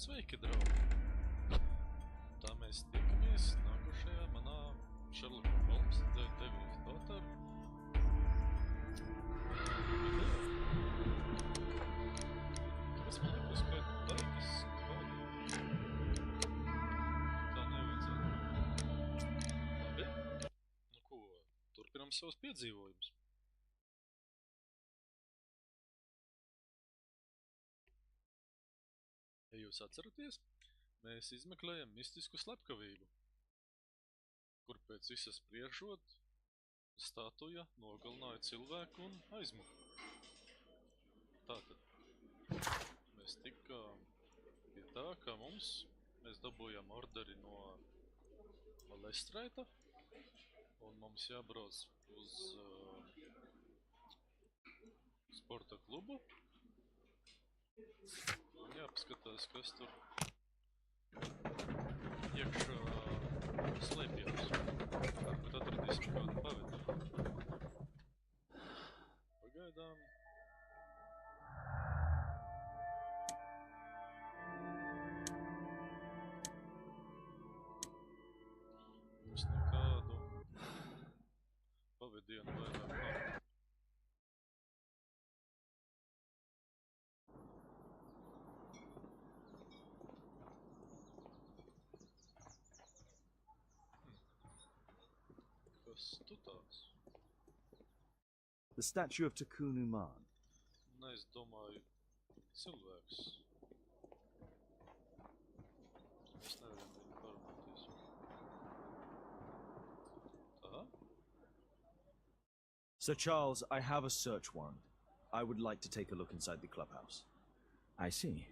Sveiki, draugi! Tā mēs tiekamies nākošajā manā Sherlock Holmes detektīvu Doughter video. Kas man liekas, ka laikas kādi? Tā nevajadzētu. Labi? Nu ko, turpinam savus piedzīvojumus. Ja jūs atceraties, mēs izmeklējam mistisku slepkavību, kur pēc visas spriežot statuja nogalināja cilvēku un aizmuka. Tātad mēs tikām pie tā, ka mēs dabūjām orderi no Lestraita, un mums jābrauc uz sporta klubu. Jāpaskatās, kas tur iekšā slēpjas. Varbūt atradīsim kādu pavidi. Pagaidām. Mums nekādu pavidienu vairāk nav. The statue of Turpinam. Es domāju, cilvēks. Es nevaru viņu parunāties. Tā? Sir Charles, I have a search warrant. I would like to take a look inside the clubhouse. I see.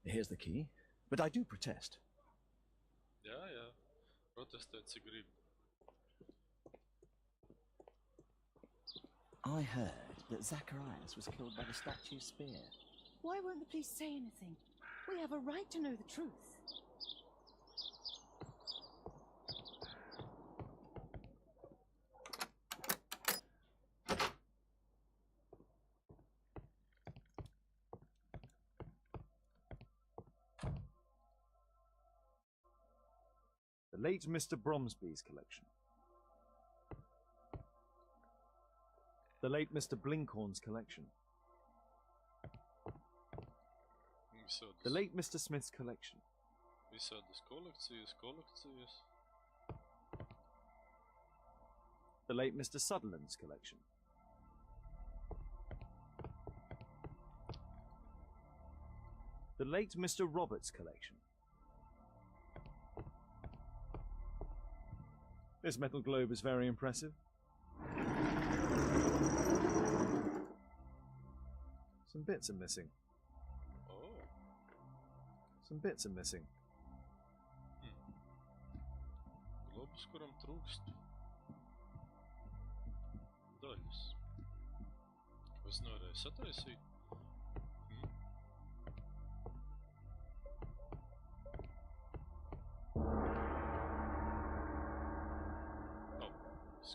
Here's the key, but I do protest. Jā. Protestēt, cik grib. I heard that Zacharias was killed by the statue's spear. Why won't the police say anything? We have a right to know the truth. The late Mr. Bromsby's collection. The late Mr. Blinkhorn's collection. The late Mr. Smith's collection. Visādas kolekcijas. The late Mr. Sutherland's collection. The late Mr. Roberts' collection. This metal globe is very impressive. Some bits are missing. Oh. Some bits are missing. Globus, kuram trūkst daļas. Ko es nevarēju sataisīt?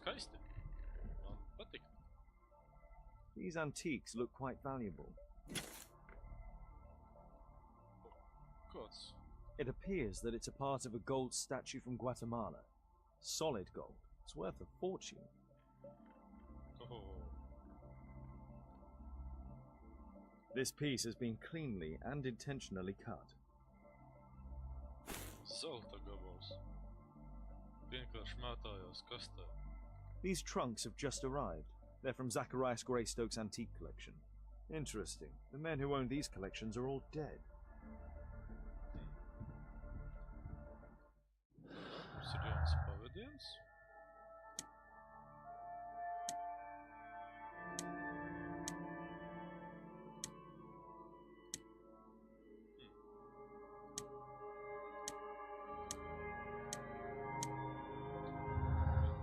Skaisti. Man patīk. These antiques look quite valuable. Kāds? It appears that it's a part of a gold statue from Guatemala. Solid gold. It's worth a fortune. Oh. This piece has been cleanly and intentionally cut. Zelta gabals. Vienkārši mētājās kastē. These trunks have just arrived. They're from Zacharias Greystoke's antique collection. Interesting. The men who own these collections are all dead. Mums ir jauns pavadiens.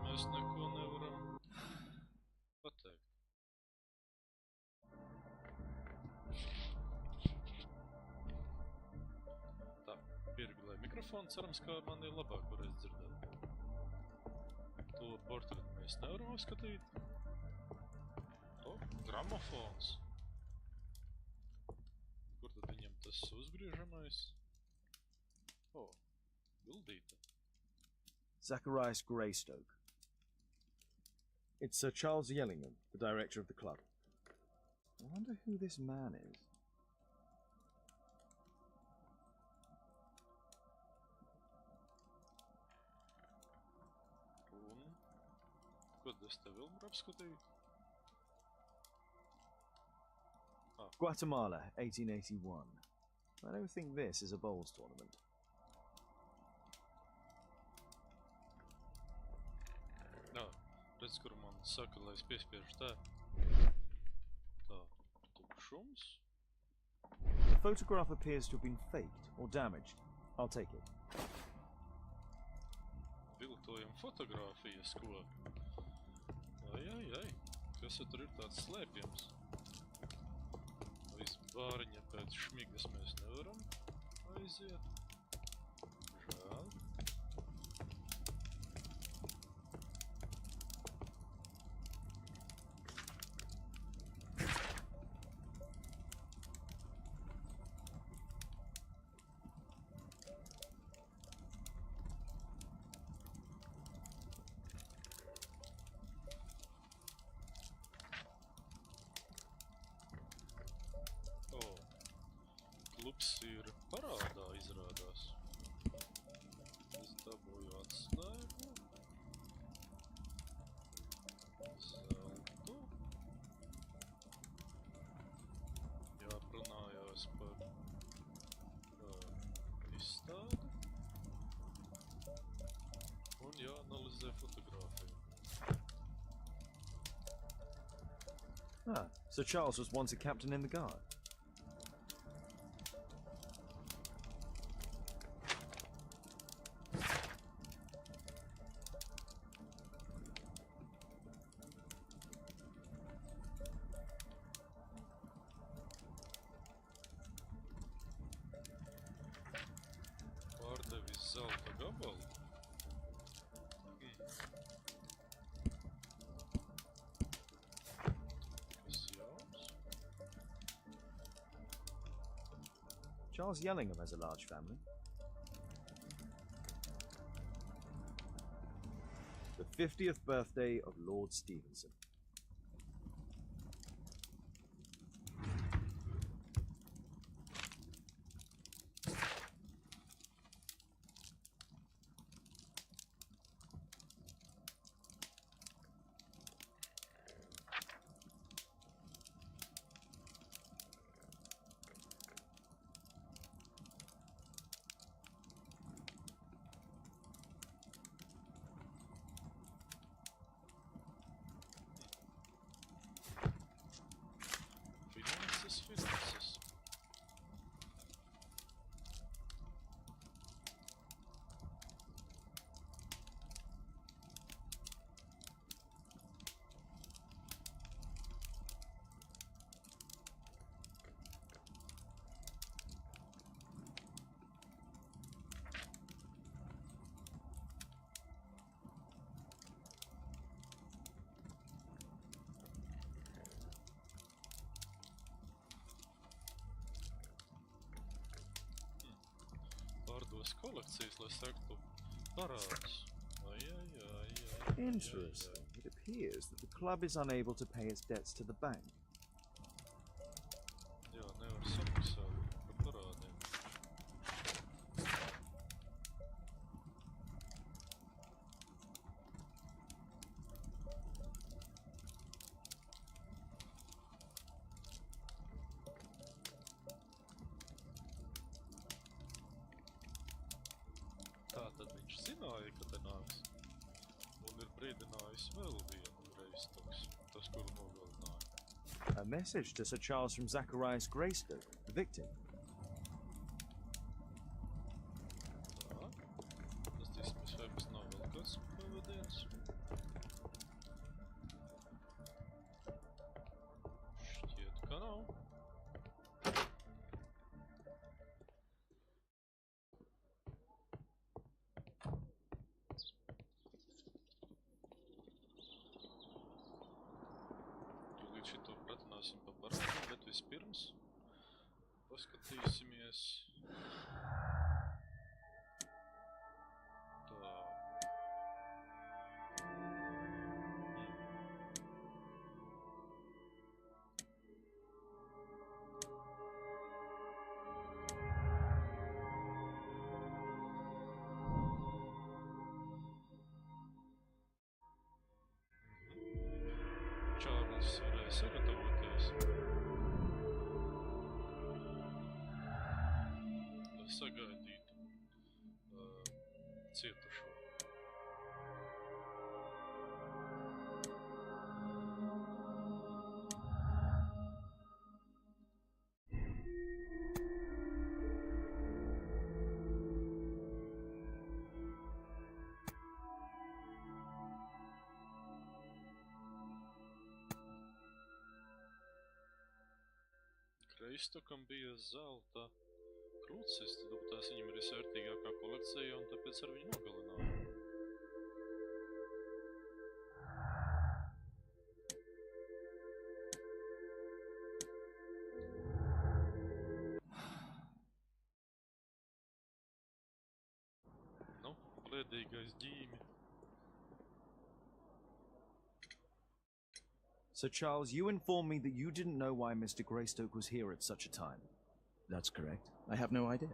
Mēs neko nevaram pateikt. Tā, pieregulēju mikrofonu, cerams, ka man ir labāk varēs dzirdēt. To portretu mēs nevaram uzskatīt. O, gramofons. Kur tad viņam tas tas uzgriežamais. O, bildīta. Zacharias Greystoke. It's Sir Charles Yellingham, the director of the club. I wonder who this man is. Un, ko es te vēl varu apskatīt? Guatemala, 1881. I don't think this is a bowls tournament. Jā, redz, kur man saka, lai es piespiežu tā. Tā, tukšums. The photograph appears to have been faked or damaged. I'll take it. Viltojam fotogrāfijas, ko? Ai. Kas tur ir tāds slēpjams? Aiz bāriņa pēc šmigas mēs nevaram aiziet. Žēl. Klubs ir parādā, izrādās. Es dabūju atslēgu. Zeltu. Jāprunājās par izstādi. Un jāanalizē fotogrāfiju. Sir Charles was once a captain in the guard. Pārdevis zelta gabalu. Kas jauns? Charles Yellingham has a large family. The 50th birthday of Lord Stevenson. Finanses. Pārdos kolekcijas, lai sektu parādus. Interesting. It appears that the club is unable to pay its debts to the bank. Jā, nevar samaksāt par parādiem. Tātad viņš zināja, ka te nāks, un ir brīdinājis vēl vienu Greystoks, tas, kuru nogalināja. A message to Sir Charles from Zacharias Greystoke, the victim. Tā, pastīsimies, vai mums nav vēl kas pavadiens. Šķiet, ka nav. Šito pratināsim pa parādiem, bet vispirms Paskatīsimies. Tā. Čārlis varēja sagatavoties. Lai sagaidītu cietušo. Kreistokam bija zelta krūces, tad tās viņam ir visvērtīgākā kolekcija, un tāpēc ar viņu nogalināja. Nu, pliedīgais ģīmi. Sir Charles, you informed me that you didn't know why Mr. Greystoke was here at such a time. That's correct. I have no idea.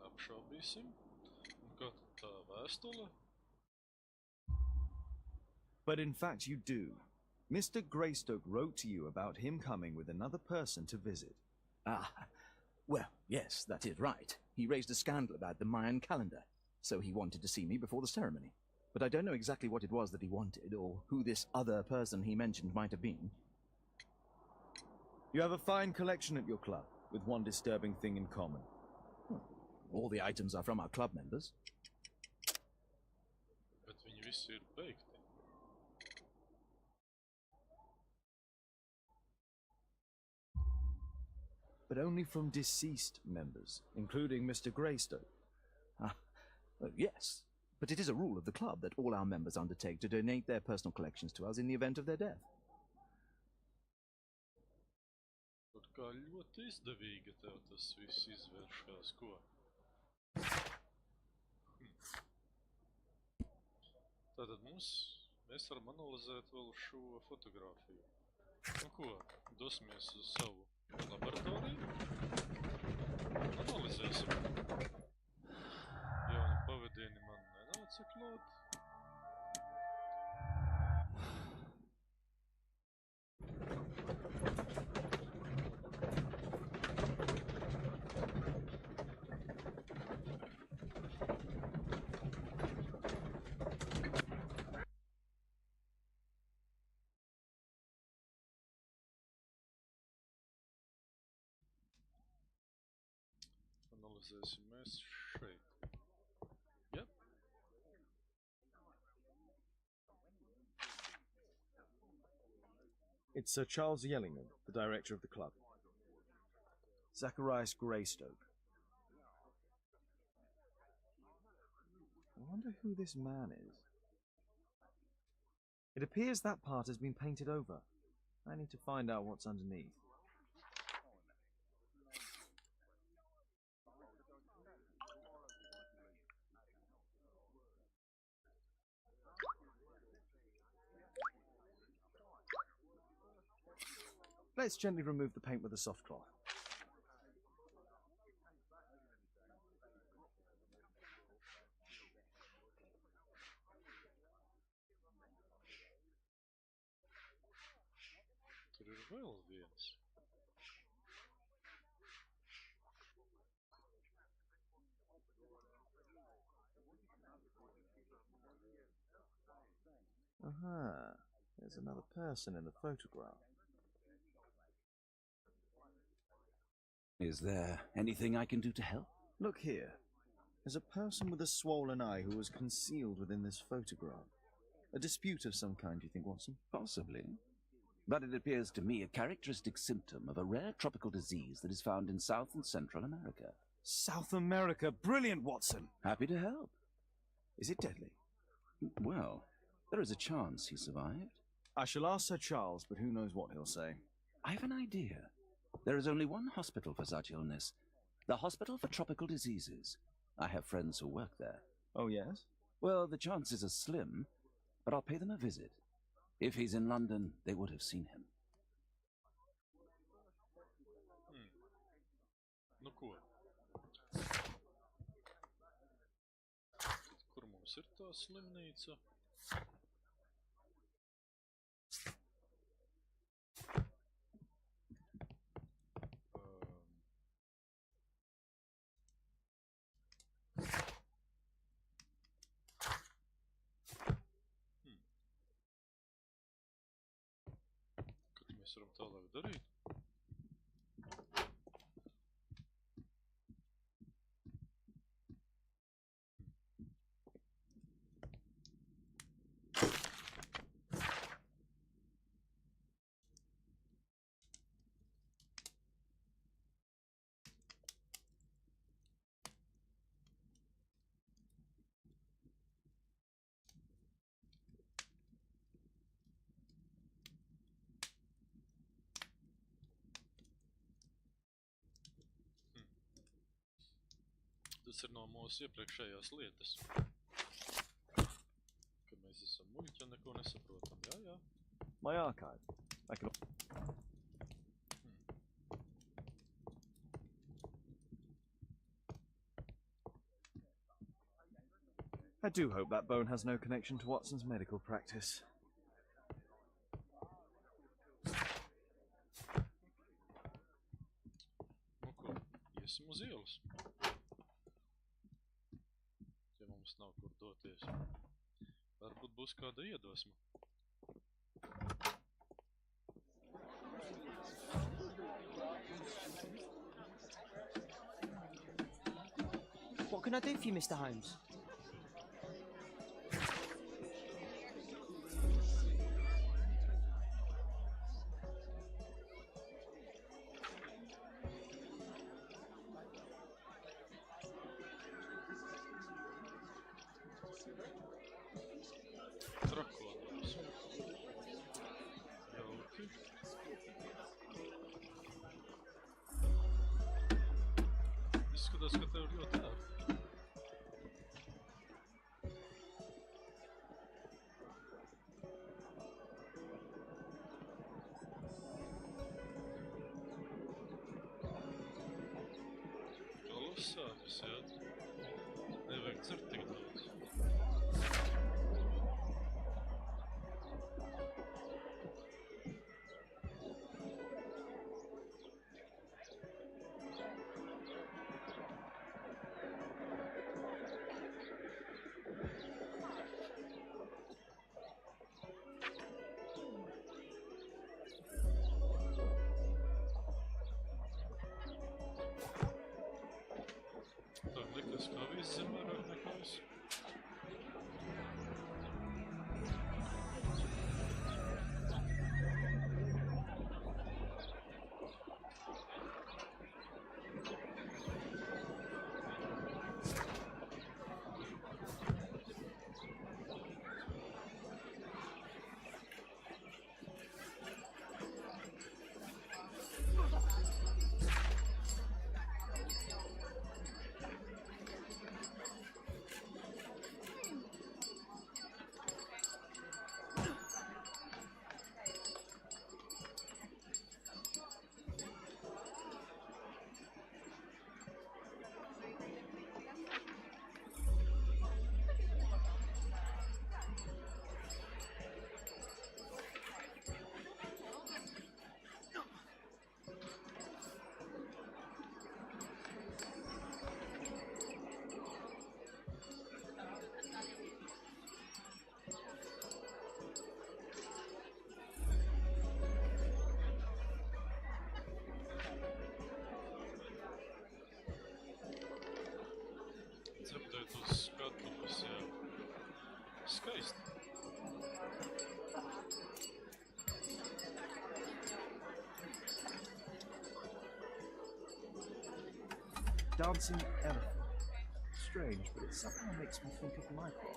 Apšaubīsim. Un kā tā vēstule? But in fact you do. Mr. Greystoke wrote to you about him coming with another person to visit. Ah, well, yes, that is right. He raised a scandal about the Mayan calendar, so he wanted to see me before the ceremony. But I don't know exactly what it was that he wanted, or who this other person he mentioned might have been. You have a fine collection at your club, with one disturbing thing in common. All the items are from our club members. Bet viņi visi ir beigti. But only from deceased members, including Mr. Greystoke. Yes, but it is a rule of the club that all our members undertake to donate their personal collections to us in the event of their death. Kaut kā ļoti izdevīgi tev tas viss izvēršās, ko? Tātad mēs varam analizēt vēl šo fotogrāfiju. Nu ko, dosimies uz savu laboratoriju? Analizēsim. Jauni pavadieni man nenāca klāt. Analizēsim mēs šeit. Yep. It's Sir Charles Yellingham, the director of the club. Zacharias Greystoke. I wonder who this man is. It appears that part has been painted over. I need to find out what's underneath. Let's gently remove the paint with a soft cloth. Tur ir vēl viens. Aha, there's another person in the photograph. Is there anything I can do to help? Look here. There's a person with a swollen eye who was concealed within this photograph. A dispute of some kind, do you think, Watson? Possibly. But it appears to me a characteristic symptom of a rare tropical disease that is found in South and Central America. South America! Brilliant, Watson! Happy to help. Is it deadly? Well, there is a chance he survived. I shall ask Sir Charles, but who knows what he'll say. I have an idea. There is only one hospital for such illness. The Hospital for Tropical Diseases. I have friends who work there. Oh, yes? Well, the chances are slim, but I'll pay them a visit. If he's in London, they would have seen him. Nu ko? Kur mums ir tā slimnīca? Kad mēs varam tālāk darīt? Tas ir no mūsu iepriekšējās lietas. Kad mēs esam muļķi un neko nesaprotam. Jā. My archive. I can... I do hope that bone has no connection to Watson's medical practice. Nu ko, iesim uz ielas. Ja mums nav kur doties. Varbūt būs kāda iedvesma. What can I do for you, Mr. Holmes? Trakotos. Jauki. Izskatās, ka tev ļoti dārgi. Kolosāls, jā. Nevajag dzert tik daudz. Tā likās, kā viss zem vairāk nekā es. Dzirdēt uz skatuves, jā. Skaisti. Dancing elephant. Strange, but it somehow makes me think of Michael.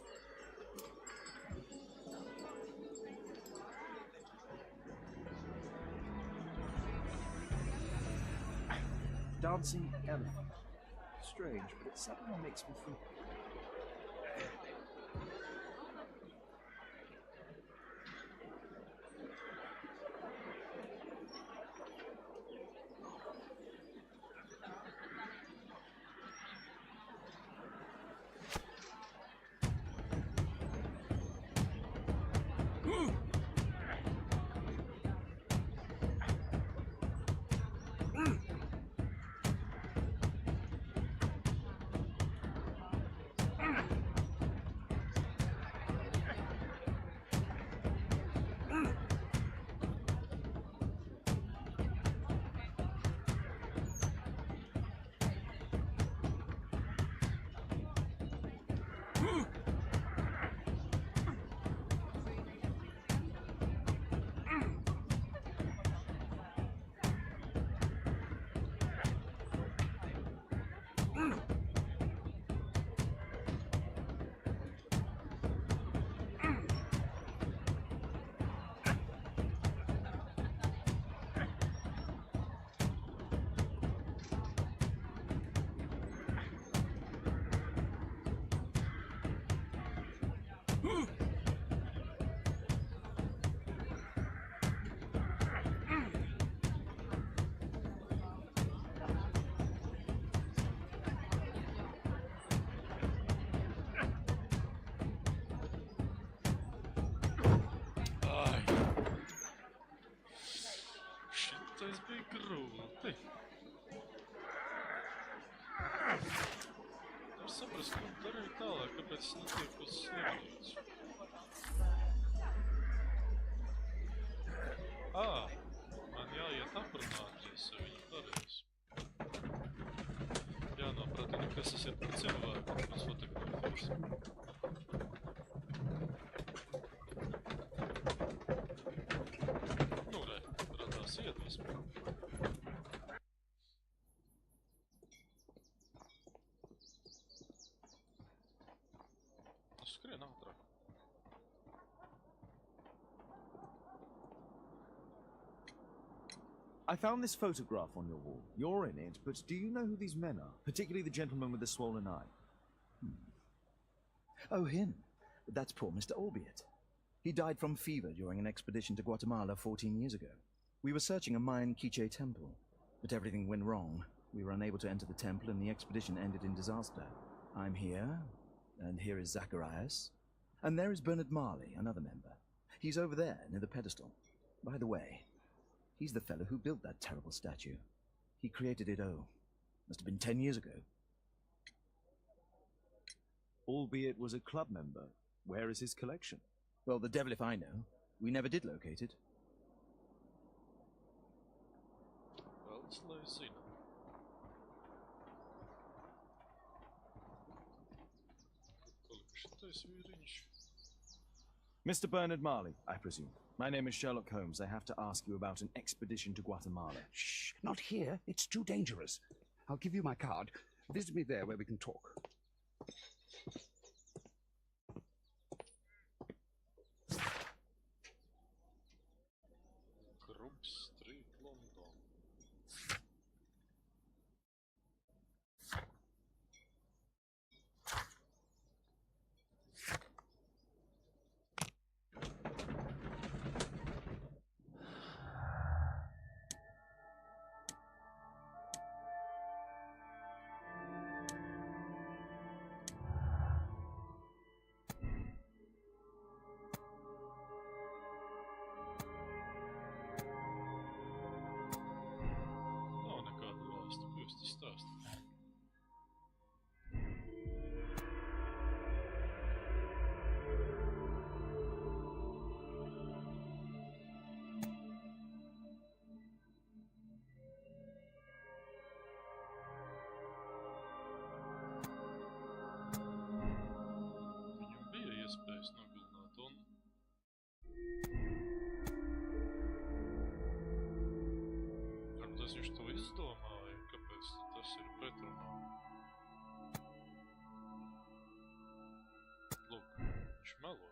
dancing elephant. Strange, but it suddenly makes me feel... Šitais bija grūti. Var saprast, ko darīju tālāk, kāpēc es netieku uz slimnīcu. Man jāiet aprunāties ar viņu pareizi. Jānoprata, kas tas ir par cilvēku, kas fotografēs. Iedvesmu. Skrien ātrāk. I found this photograph on your wall. You're in it, but do you know who these men are? Particularly the gentleman with the swollen eye. Oh, him. That's poor Mr. Albiot. He died from fever during an expedition to Guatemala 14 years ago. We were searching a Mayan Quiche temple, but everything went wrong. We were unable to enter the temple and the expedition ended in disaster. I'm here, and here is Zacharias, and there is Bernard Marley, another member. He's over there, near the pedestal. By the way, he's the fellow who built that terrible statue. He created it, must have been 10 years ago. Albeit was a club member. Where is his collection? Well, the devil if I know. We never did locate it. Well, it's Risinam. Mr. Bernard Marley, I presume. My name is Sherlock Holmes. I have to ask you about an expedition to Guatemala. Shh, not here. It's too dangerous. I'll give you my card. Visit me there where we can talk. Iespējas nogalināt un... Varbūt viņš to izdomāja, kāpēc tas ir pretrunā. Lūk, viņš melo.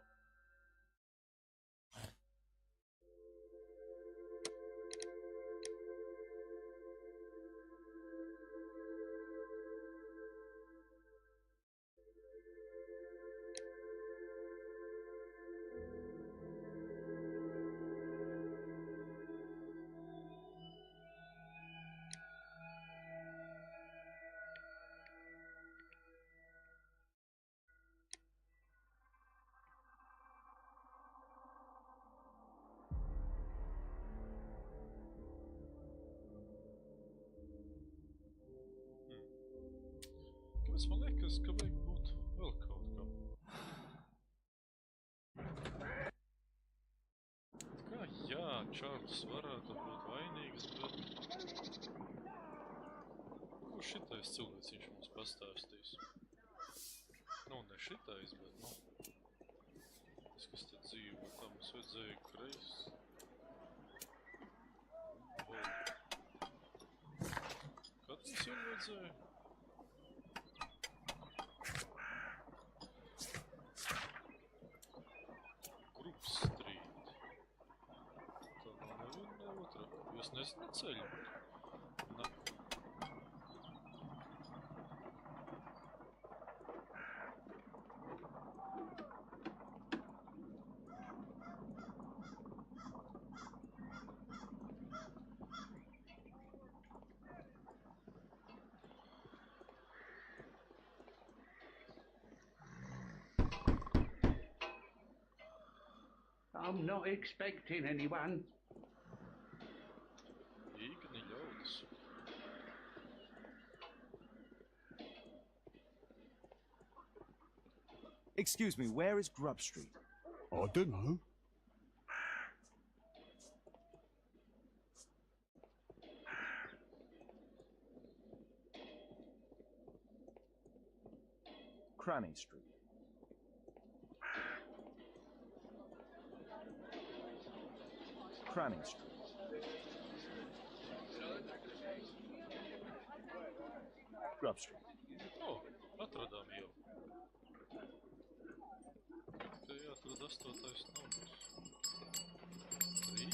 Tas man liekas, ka vajag būt vēl kaut kam. Kā jā, Čārlis varētu būt vainīgs, bet... Ko šitais cilvēciņš mums pastāstīs? Nu, ne šitais, bet, nu... Tas, kas te dzīvo, tā mums vajadzēja kreis. Kad tas jau vajadzēja? Jūs nezināt ceļu? Ne. I'm not expecting anyone. Īgni ļaudis. Excuse me, where is Grub Street? I don't know. Cranny Street. Cranny Street. Grub Street. O, atradām jau. Te jāatrod 8. numurs. 3.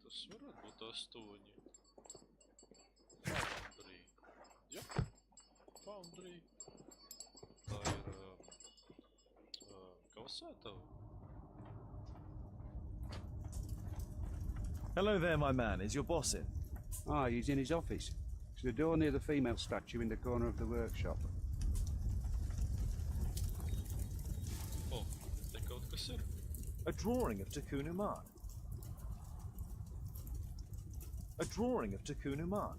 Tas varētu būt 8. Foundry. Jā, Foundry. Tā ir kausētava. Hello there, my man. Is your boss in? Ah, he's in his office. It's the door near the female statue in the corner of the workshop. O, te kaut kas ir. A drawing of Tiekam. A drawing of Tiekam.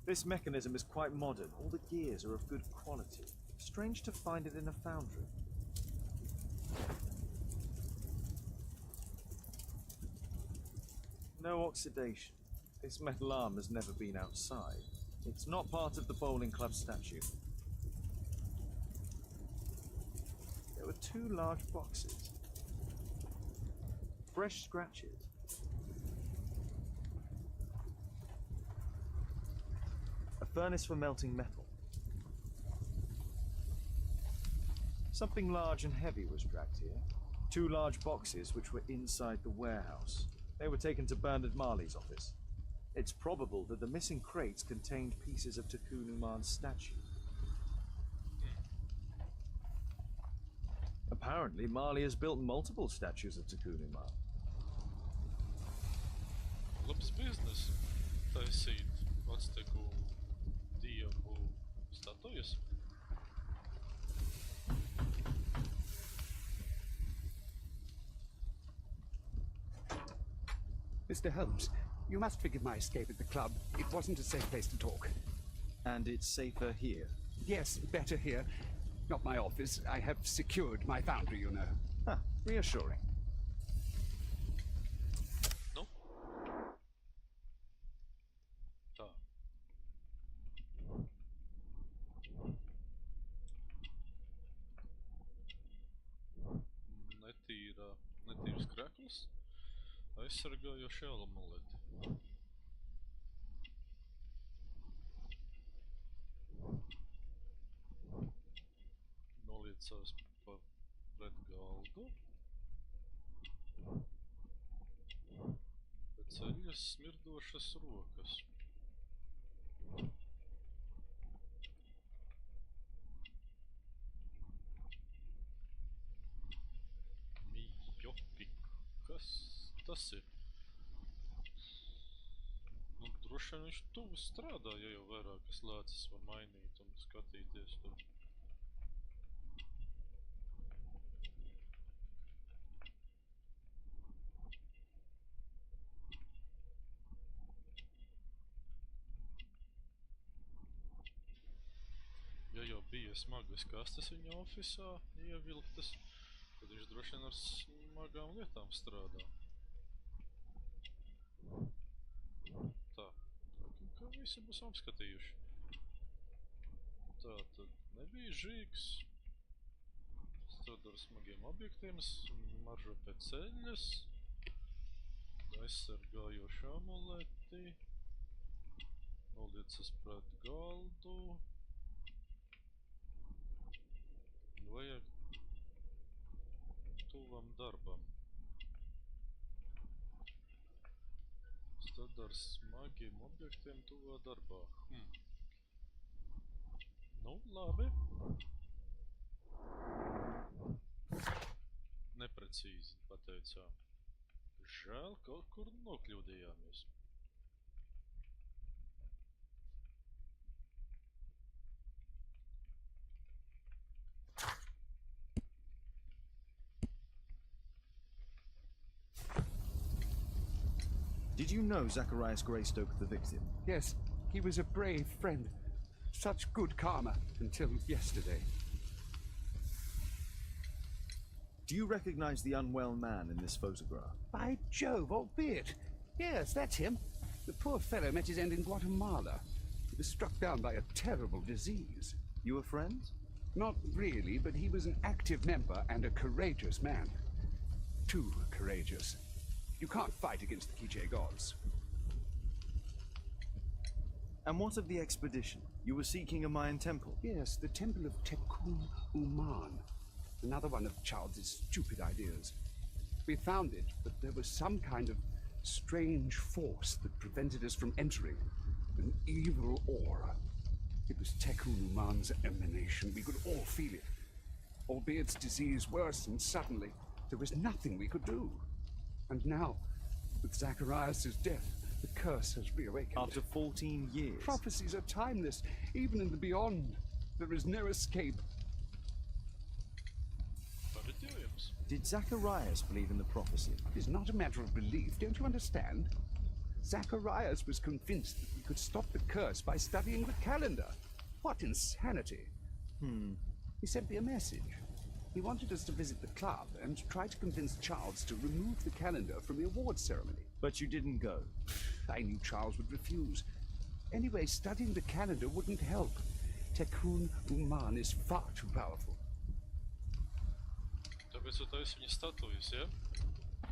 This mechanism is quite modern. All the gears are of good quality. Strange to find it in a foundry. No oxidation. This metal arm has never been outside. It's not part of the bowling club statue. There were 2 large boxes. Fresh scratches. A furnace for melting metal. Something large and heavy was dragged here. 2 large boxes which were inside the warehouse. They were taken to Bernard Marley's office. It's probable that the missing crates contained pieces of Tiekam statue. Apparently, Marley has built multiple statues of Tiekam. Labs biznes. Taisīt Azteku dievu statujas. Mr. Holmes, you must forgive my escape at the club. It wasn't a safe place to talk. And it's safer here. Yes, better here. Not my office. I have secured my foundry, you know. Huh, reassuring. Nu? Tā. Netīrs krekls. Aizsargājoši amuleti. Noliecās pret galdu. Bet ceļas smirdošas rokas. Mijopik. Kas tas ir? Nu, droši vien viņš tuvu strādā, ja jau vairākas lācis var mainīt un skatīties tur. Ja jau bija smagas kastes viņa ofisā ievilktas, tad viņš droši vien ar smagām lietām strādā. Tā, kā visi būs apskatījuši. Tā tad nebija žīgs. Strādā ar smagiem objektiem, maržo pēc ceļas. Aizsargājoši amuleti. Noliecas pret galdu. Vajag tuvam darbam. Tad ar smagiem objektiem tuvā darbā. Nu, labi. Neprecīzi pateicām. Žēl, kaut kur nokļūdījāmies. Did you know Zacharias Greystoke, the victim? Yes, he was a brave friend. Such good karma until yesterday. Do you recognize the unwell man in this photograph? By Jove, albeit. Yes, that's him. The poor fellow met his end in Guatemala. He was struck down by a terrible disease. You were friends? Not really, but he was an active member and a courageous man. Too courageous. You can't fight against the Quiche gods. And what of the expedition? You were seeking a Mayan temple? Yes, the temple of Tiekam. Another one of Charles's stupid ideas. We found it, but there was some kind of strange force that prevented us from entering. An evil aura. It was Tekunuman's emanation. We could all feel it. Albeit its disease worsened suddenly, there was nothing we could do. And now, with Zacharias' death, the curse has reawakened. After 14 years? Prophecies are timeless. Even in the beyond, there is no escape. Did Zacharias believe in the prophecy? It is not a matter of belief, don't you understand? Zacharias was convinced that we could stop the curse by studying the calendar. What insanity! He sent me a message. He wanted us to visit the club and try to convince Charles to remove the calendar from the awards ceremony. But you didn't go. I knew Charles would refuse. Anyway, studying the calendar wouldn't help. Tekunuman is far too powerful.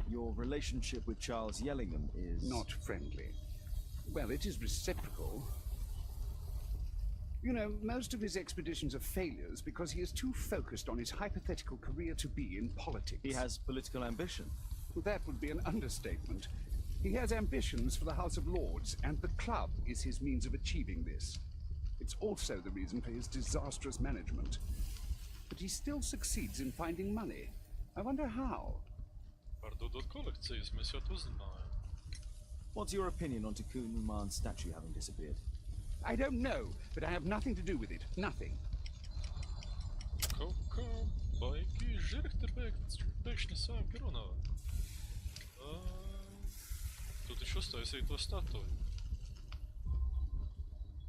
Your relationship with Charles Yellingham is... Not friendly. Well, it is reciprocal. You know, most of his expeditions are failures because he is too focused on his hypothetical career to be in politics. He has political ambition. Well, that would be an understatement. He has ambitions for the House of Lords, and the club is his means of achieving this. It's also the reason for his disastrous management. But he still succeeds in finding money. I wonder how. What's your opinion on Tekunuman's statue having disappeared? I don't know, but I have nothing to do with it. Nothing.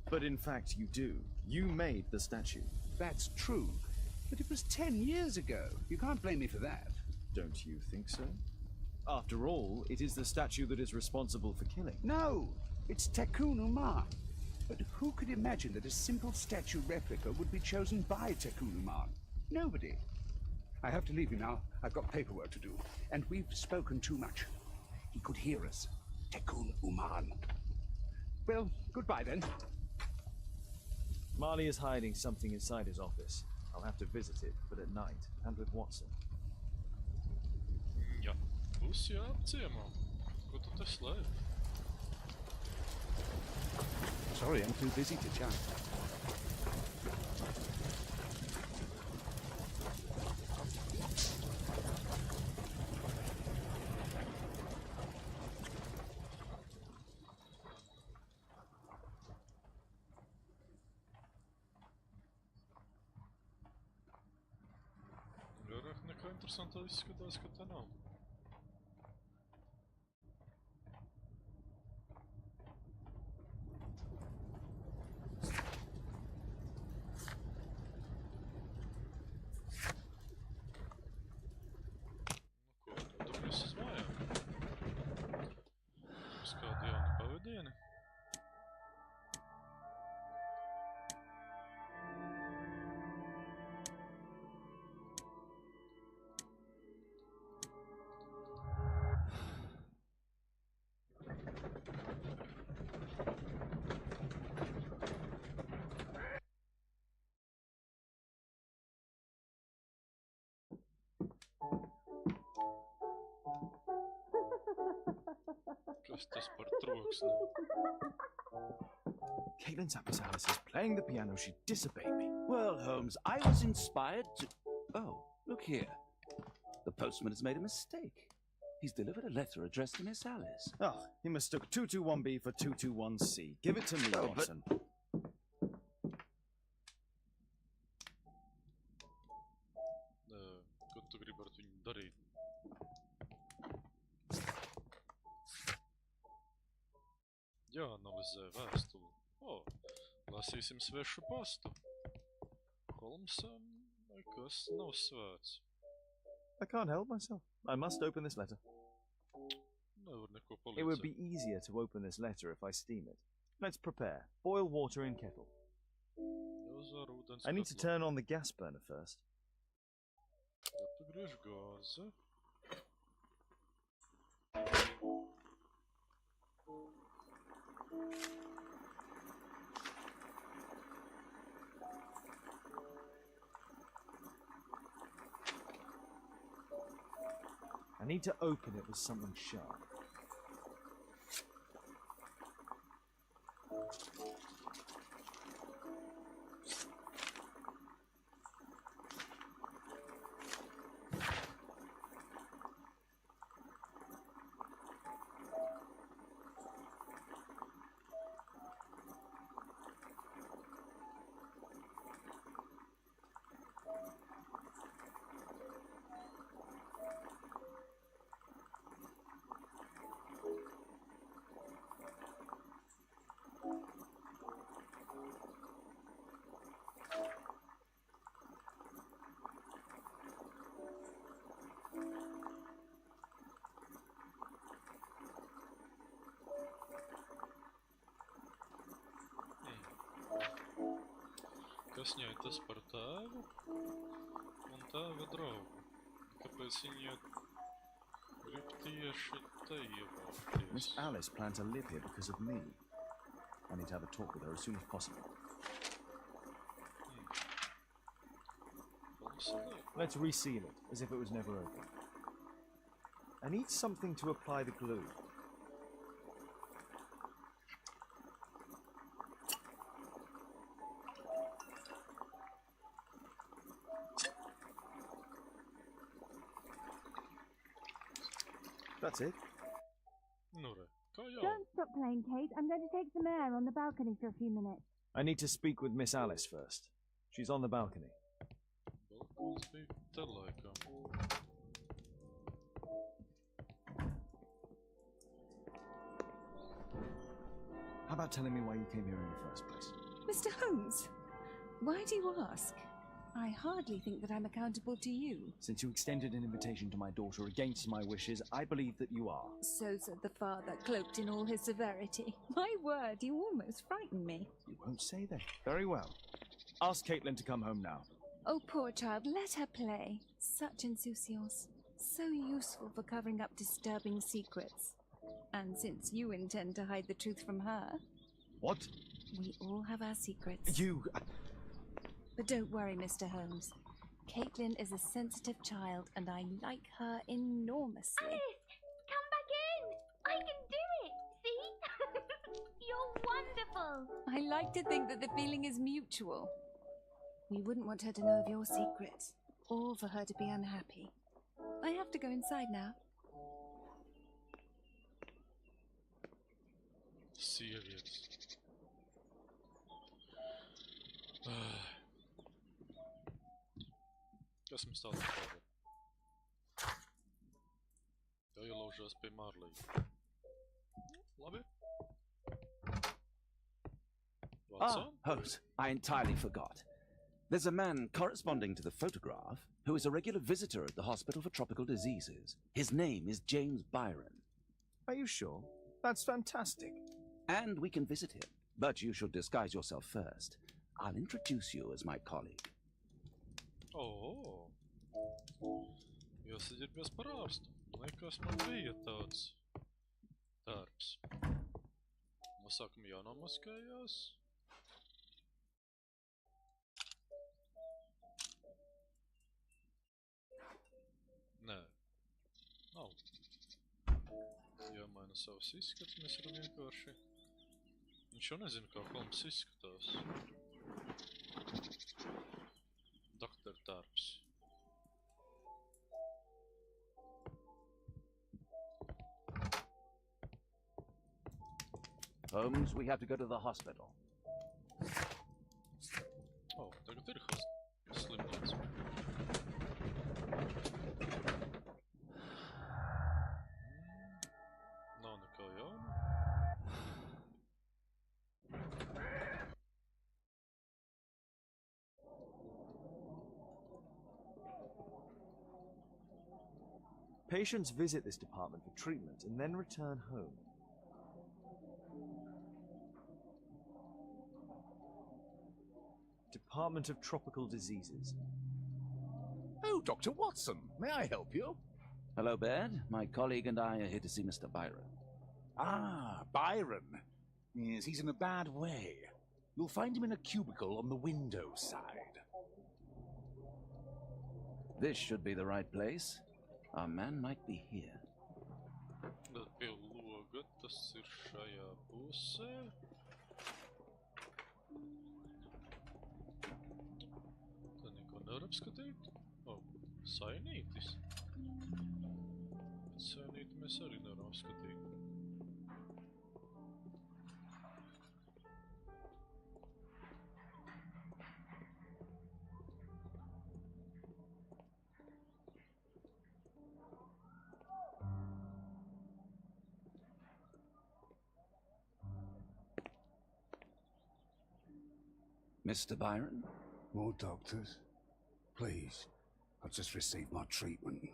But in fact you do. You made the statue. That's true. But it was 10 years ago. You can't blame me for that. Don't you think so? After all, it is the statue that is responsible for killing. No! It's Tekunuman. But who could imagine that a simple statue replica would be chosen by Tekunuman? Nobody. I have to leave you now. I've got paperwork to do. And we've spoken too much. He could hear us. Tekunuman. Well, goodbye then. Marley is hiding something inside his office. I'll have to visit it, but at night, and with Watson. Ja, būs jāapciemo. Ko tu te slēpi? Sorry, I'm too busy to chat. interesanti izskatās, ka te nav. Nu ko, dodamies uz mājām. Uz kādu jaunu pavadieni. Kas tas par troksni? Caitlin's Apis Alice is playing the piano. She disobeyed me. Well, Holmes, I was inspired to... Oh, look here. The postman has made a mistake. He's delivered a letter addressed to Miss Alice. Oh, he mistook 221B for 221C. Give it to me, Oh, but- Watson. Ko tu gribi ar viņu darīt? Jāanalizē vēstuli. O, lasīsim svešu pastu. Holmesam nekas nav svēts. I can't help myself. I must open this letter. Nevar neko It would palīdzēt. be easier to open this letter if I steam it. Let's prepare. Boil water in kettle. Jāuzvar ūdens I need to katlā. turn on the gas burner first. Atgriež gāzi. I need to open it with something sharp. Kas viņai tas par tēvu un tēva draugu? Kāpēc viņa grib tieši te ievākties? Miss Alice planned to live here because of me. I need to have a talk with her as soon as possible. Let's reseal it, as if it was never open. I need something to apply the glue. That's it. Nu re, kā jau. Don't stop playing, Kate. I'm going to take some air on the balcony for a few minutes. I need to speak with Miss Alice first. She's on the balcony. Balkons bija te laikam. How about telling me why you came here in the first place? Mr. Holmes, why do you ask? I hardly think that I'm accountable to you. Since you extended an invitation to my daughter against my wishes, I believe that you are. So said the father, cloaked in all his severity. My word, you almost frightened me. You won't say that. Very well. Ask Caitlin to come home now. Oh, poor child, let her play. Such insouciance. So useful for covering up disturbing secrets. And since you intend to hide the truth from her... What? We all have our secrets. You... But don't worry, Mr. Holmes. Caitlin is a sensitive child, and I like her enormously. Alice, come back in. I can do it. See? You're wonderful. I like to think that the feeling is mutual. We wouldn't want her to know of your secret, or for her to be unhappy. I have to go inside now. Sievietes. Kas mums tālāk jādara? Jāielaužās pie Marlija. Labi. Watson? Holmes, I entirely forgot. There's a man corresponding to the photograph who is a regular visitor at the Hospital for Tropical Diseases. His name is James Byron. Are you sure? That's fantastic. And we can visit him, but you should disguise yourself first. I'll introduce you as my colleague. O, jāsadzird bez par ārstu. Liekas, man bija tāds darbs. No sākuma jānomaskējās. Nē, nav. Jāmaina savs izskats, mēs varam vienkārši... Viņš jau nezina, kā Holmes izskatās. Doughter darbs. Holmes, we have to go to the hospital. O, tagad ir slimnīca. Nav nekā jauna. Patients visit this department for treatment and then return home. Department of Tropical Diseases. Oh, Dr. Watson, may I help you? Hello, Baird. My colleague and I are here to see Mr. Byron. Ah, Byron. Yes, he's in a bad way. You'll find him in a cubicle on the window side. This should be the right place. Our man might be here. Pie loga tas ir šajā pusē. Tad neko nevar apskatīt. O, sainītis. Bet sainīti mēs arī nevaram apskatīt. Mr. Byron? More doctors? Please. I've just received my treatment.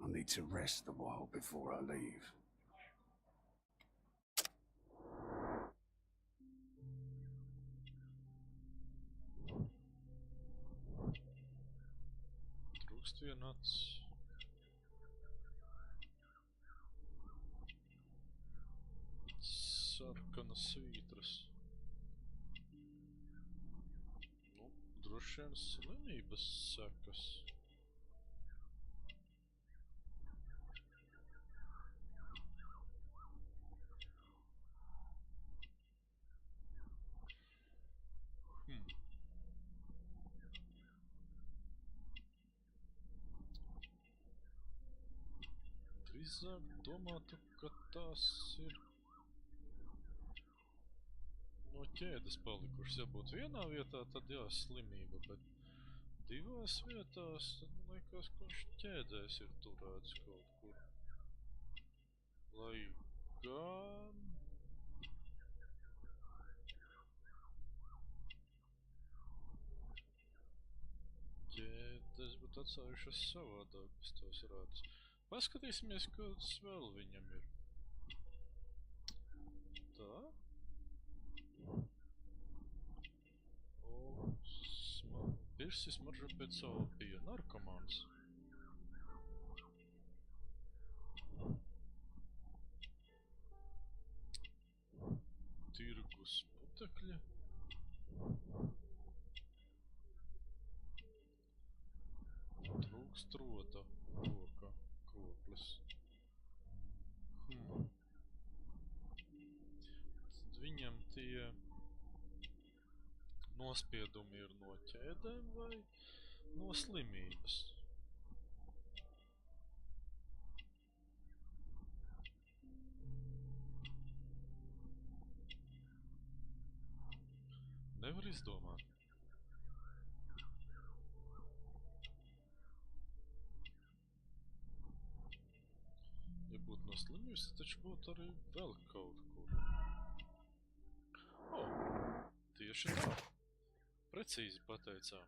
I need to rest a while before I leave. Trūkst viena acs. Sarkanas svītras. Droši vien slimības sekas. Drīzāk domātu, ka tās ir no ķēdes palikušas. Ja būtu vienā vietā, tad jā, slimība, bet divās vietās, tad man liekas, ka viņš ķēdēs ir turēts kaut kur. Lai gan... Ķēdes būtu atstājušas savādāk, kas tās rādas. Paskatīsimies, kāds vēl viņam ir. Tā. Pirsi smaržo pēc opija. Narkomāns. Tirgus putekļi. Trūkst rota roka koklis. Tad viņam tie nospiedumi ir no ķēdēm vai no slimības? Nevar izdomāt. Ja būtu slimības, tad taču būtu arī vēl kaut kur. O, tieši tā. Precīzi pateicām.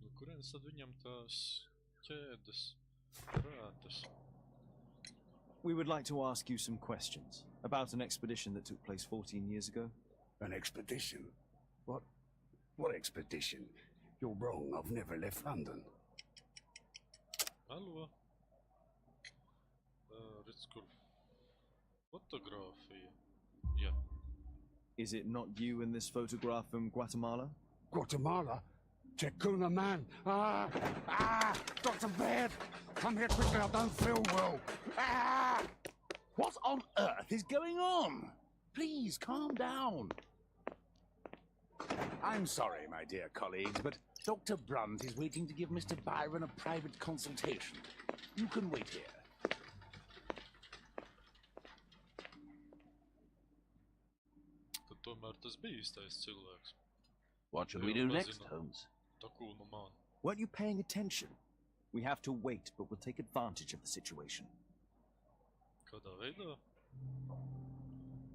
No kurienes tad viņam tās ķēdes rētas? We would like to ask you some questions about an expedition that took place 14 years ago. An expedition? What expedition? You're wrong, I've never left London. Allo? Redz, kur fotogrāfija. Jā. Is it not you in this photograph from Guatemala? Guatemala? Tiekam, man! Dr. Baird! Come here quickly, I don't feel well! What on earth is going on? Please, calm down. I'm sorry, my dear colleagues, but Dr. Brunt is waiting to give Mr. Byron a private consultation. You can wait here. Tad tomēr tas bija īstais cilvēks. What should we do next, Holmes? Takūnu man. Weren't you paying attention? We have to wait, but we'll take advantage of the situation. Kādā veidā?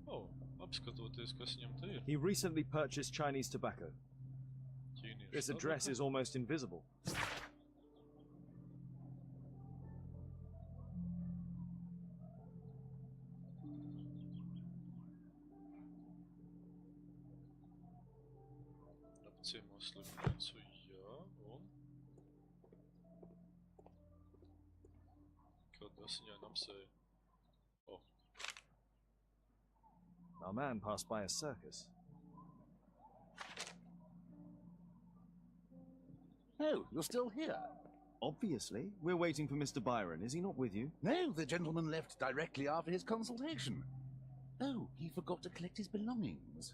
O, apskatoties, kas viņam te ir. He recently purchased Chinese tobacco. Ķīniešu This address tabaka. is almost invisible. Apciemo slimnīcu, jā, un... Kādā asiņā namsēja? O, Our man passed by a circus. Oh, you're still here? Obviously. We're waiting for Mr. Byron. Is he not with you? No, the gentleman left directly after his consultation. Oh, he forgot to collect his belongings.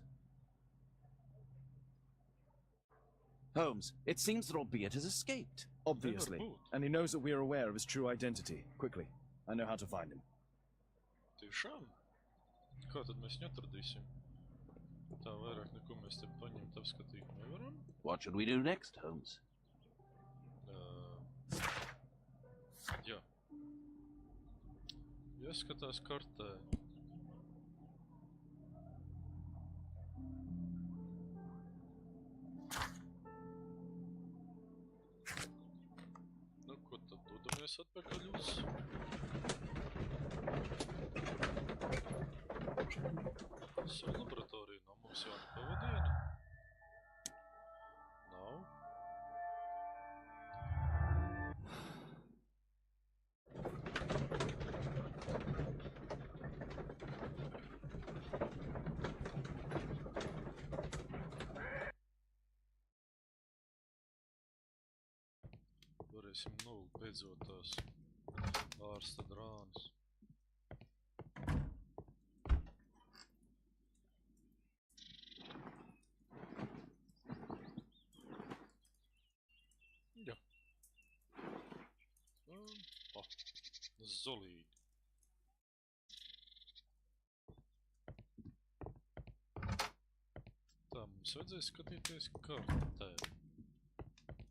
Holmes, it seems that Albeit has escaped. Obviously. Never moved. And he knows that we are aware of his true identity. Quickly. I know how to find him. tiešām? Kā tad mēs viņu atradīsim? Tā vairāk neko mēs te paņemt apskatīt nevaram. What should we do next, Holmes? Jā. Jāskatās kartē. Nu, ko tad dodamies atpakaļ uz? Savu laboratoriju nav mums jauna pavadiena. Nav. Varēsim nullt beidzot tās ārsta drānas. Jā. Zolīdi. Tā, mums vajadzēja skatīties kartē.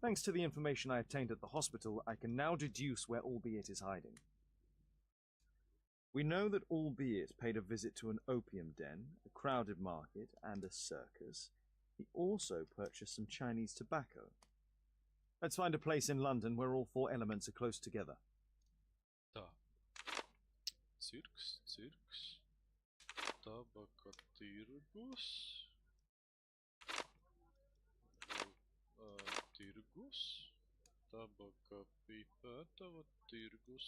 Thanks to the information I obtained at the hospital, I can now deduce where Albeit is hiding. We know that Albeit paid a visit to an opium den, a crowded market, and a circus. He also purchased some Chinese tobacco. Let's find a place in London where all four elements are close together. Tā. Cirks. Tabaka tirgus. Tirgus. Tabaka pipētava tirgus.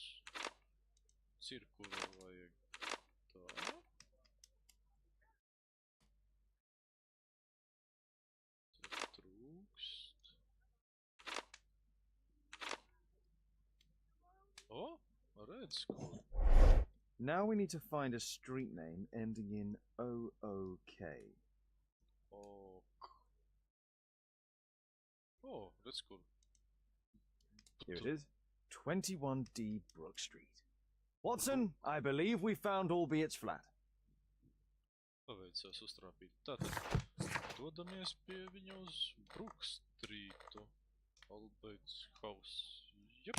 Cirku vēl vajag. Tā. Te trūkst. O, redz, ko. Now we need to find a street name ending in OOK. Oh, that's cool. Here it is. 21D Brook Street. Watson, I believe we found Albiett's flat. Paveicās uztrāpīt. Tātad, dodamies pie viņa uz Brook Streetu. Albaits house. Jep.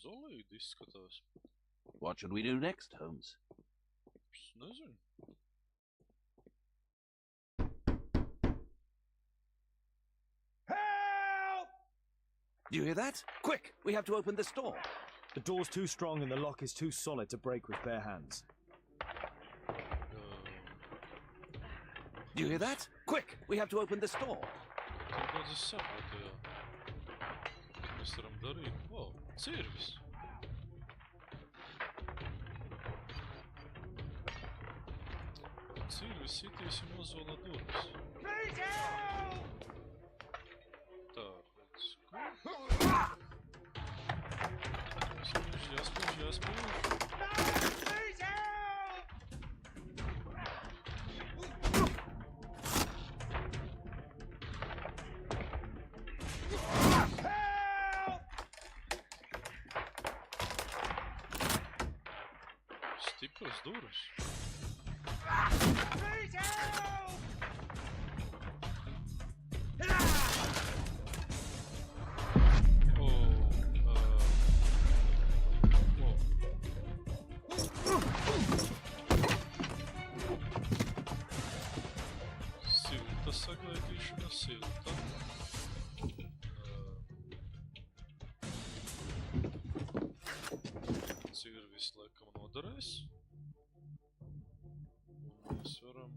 Solīdi izskatās. What should we do next, Holmes? Es nezinu. Help! Do you hear that? Quick! We have to open this door. The door's too strong and the lock is too solid to break with bare hands. Do you hear that? Quick! We have to open this door. Kāpēc es saprotu, jā? Mēs varam darīt. Wow, cirvis. Cirvis sitīsim ozola durvis. Tā, redz, ko? Jāspiež. Stipras durvis. Silta sagaidīšana, silta. Cirvis laikam noderēs. Un mēs varam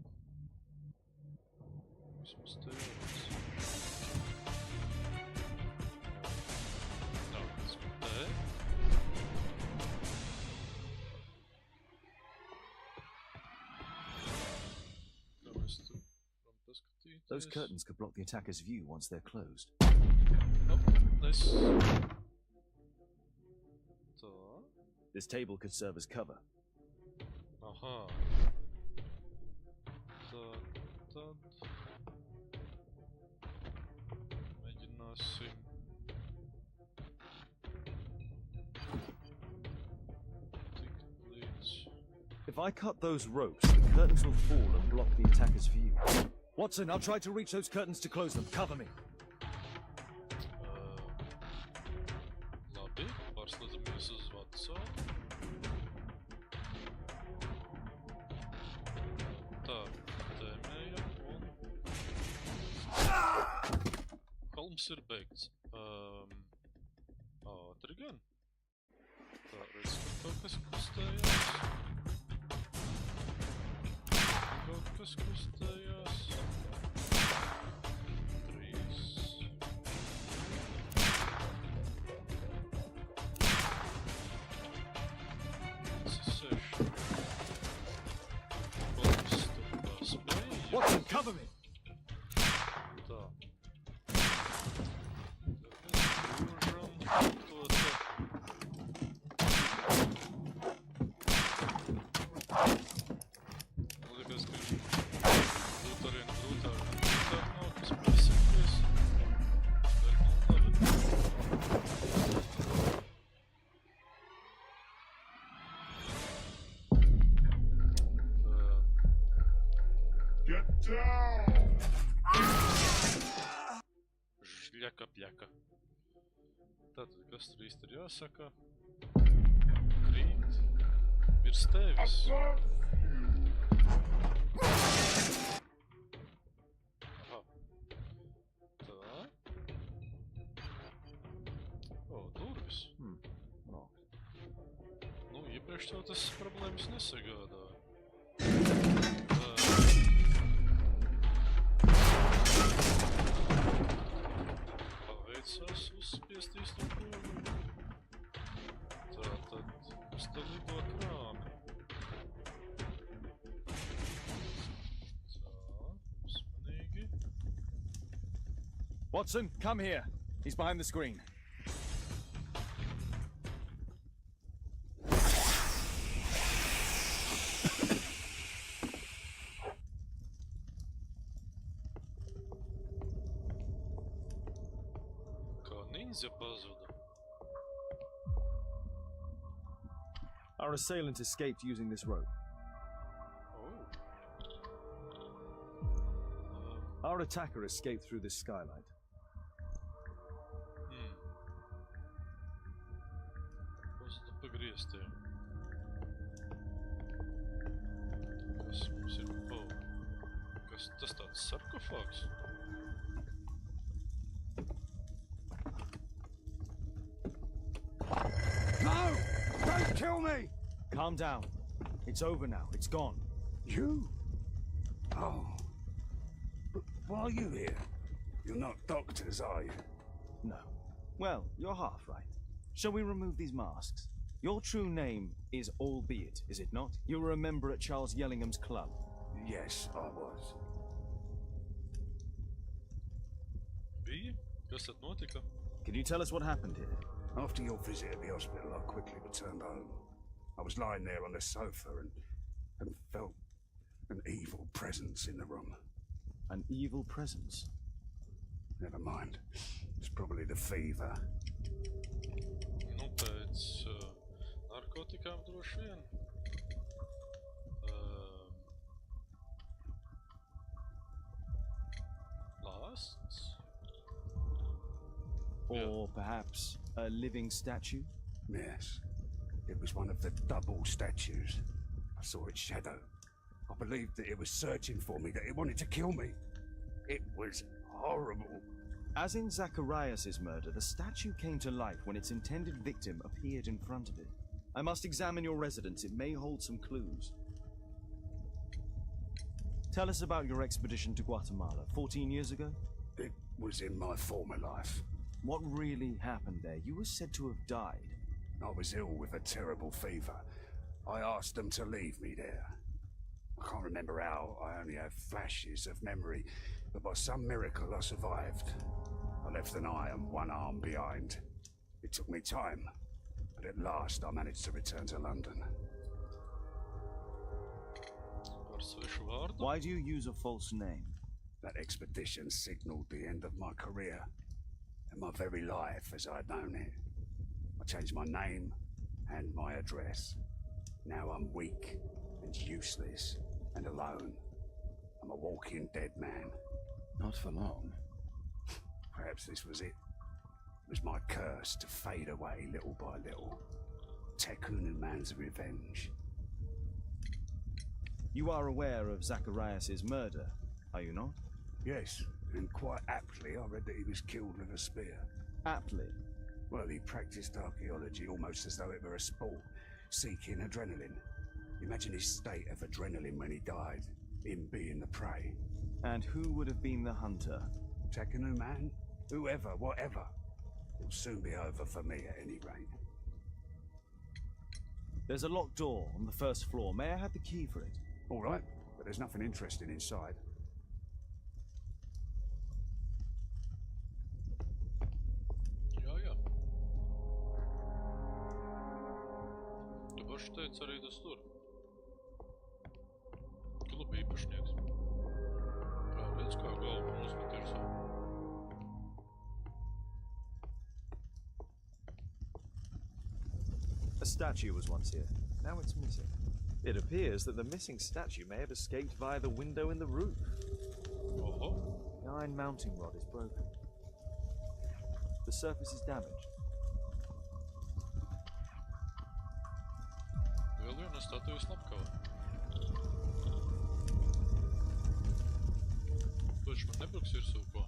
vismaz te jāredz. Tā, tas ir te. Kā mēs tu varam paskatīties? Those curtains could block the attacker's view once they're closed. Es... Tā. This table could serve as cover. Aha. Tad... Mēģināsim... Tikt līdz... If I cut those ropes, the curtains will fall and block the attacker's view. Watson, I'll try to reach those curtains to close them. Cover me. Labi, pārslēdzamies uz Watson. Tā, tēmējam un... Holmes ir beigts. Ātri gan. Tā, redz, ka kaut kas kustējās. Kaut kas kustējās. 3. 6. Watson, cover me! Tā. Tagad to te. Liekas, ka grūtāk nav, kas piesakties. Bet nu labi. Get down! Žļaka pļaka. Tātad, kas tur īsti ir jāsaka? Krīt. Virs tevis. Aha. Tā. Durvis. Nu, iepriekš jau tas problēmas nesagādāja. Tā. Watson, come here. He's behind the screen. Kā ninja pazuda. Our assailant escaped using this rope. Oh. Our attacker escaped through this skylight. Pazuda pa griestiem. Kas mums ir? Oh. Kas tas tāds sarkofāgs? No! Don't kill me! Calm down. It's over now. It's gone. You? Oh. But why are you here? You're not doctors, are you? No. Well, you're half right. Shall we remove these masks? Your true name is Albeit, is it not? You were a member at Charles Yellingham's club. Yes, I was. Bija? Kas tad notika? Can you tell us what happened here? After your visit at the hospital, I quickly returned home. I was lying there on the sofa and felt an evil presence in the room. An evil presence? Never mind. It's probably the fever. Nu, pēc narkotikām droši vien. Lasts? Or perhaps a living statue? Yes. It was one of the double statues. I saw its shadow. I believed that it was searching for me, that it wanted to kill me. It was horrible. As in Zacharias' murder, the statue came to life when its intended victim appeared in front of it. I must examine your residence. It may hold some clues. Tell us about your expedition to Guatemala 14 years ago? It was in my former life. What really happened there? You were said to have died. I was ill with a terrible fever. I asked them to leave me there. I can't remember how. I only have flashes of memory, but by some miracle I survived. I left an eye and one arm behind. It took me time, but at last I managed to return to London. Ar svešu vārdu? Why do you use a false name? That expedition signaled the end of my career and my very life as I'd known it. I changed my name and my address. Now I'm weak and useless and alone. I'm a walking dead man. Not for long. Perhaps this was it. It was my curse to fade away little by little. Tekunuman's revenge. You are aware of Zacharias' murder, are you not? Yes, and quite aptly I read that he was killed with a spear. Aptly. Well, he practiced archaeology almost as though it were a sport, seeking adrenaline. Imagine his state of adrenaline when he died, him being the prey. And who would have been the hunter? Tekunuman? Whoever, whatever. It'll soon be over for me at any rate. There's a locked door on the first floor. May I have the key for it? All right, but there's nothing interesting inside. Jā, jā. Tu paši teici arī tas tur. Kluba īpašnieks. Kā redz, kā galva uzmet virsū. A statue was once here. Now it's missing. It appears that the missing statue may have escaped via the window in the roof. Oho. The iron mounting rod is broken. The surface is damaged. Vēl viena statuja slepkava. Taču man nebruks virsū ko.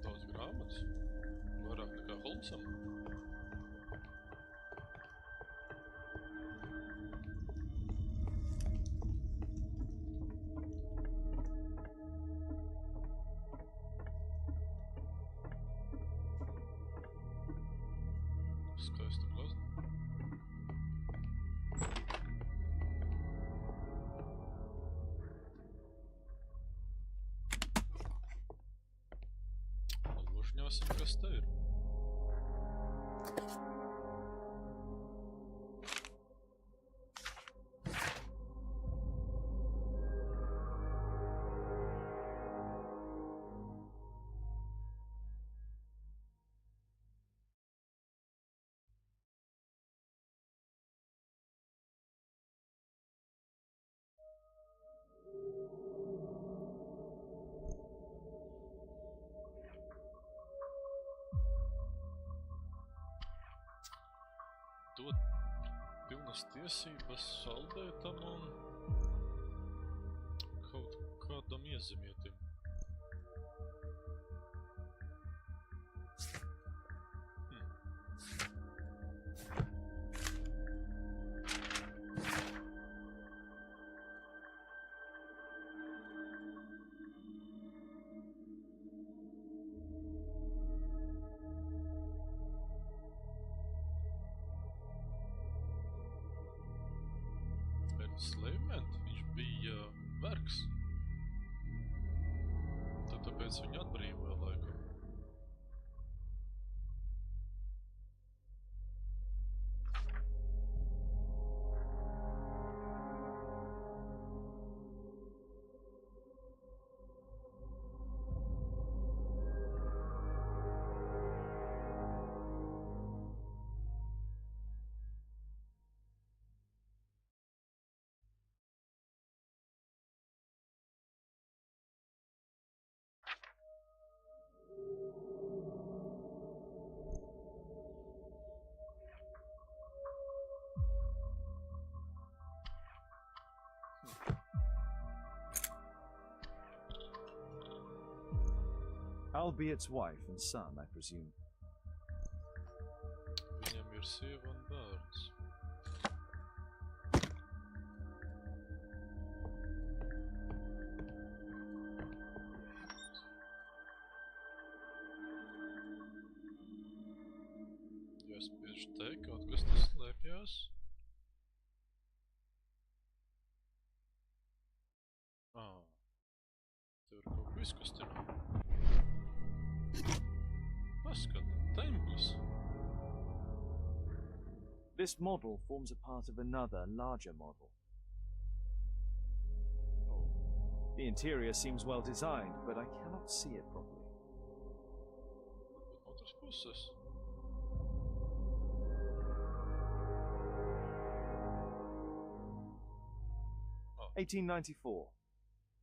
Daudz grāmatas. Vairāk nekā Holmesam. Skaista glazna. Mēģināsim, kas te ir. Dot pilnas tiesības saldētam un kaut kādam iezemietim. Enslavement? Viņš bija vergs. Tad tāpēc viņu atbrīvoja laikam. Albiet's wife and son, I presume. Viņam ir sieva un bērns. Jāspiež te, kaut kas te slēpjās. Te var kaut ko izkustināt. Paskata, templis. This model forms a part of another, larger model. The interior seems well designed, but I cannot see it properly. Varbūt no otras puses. 1894.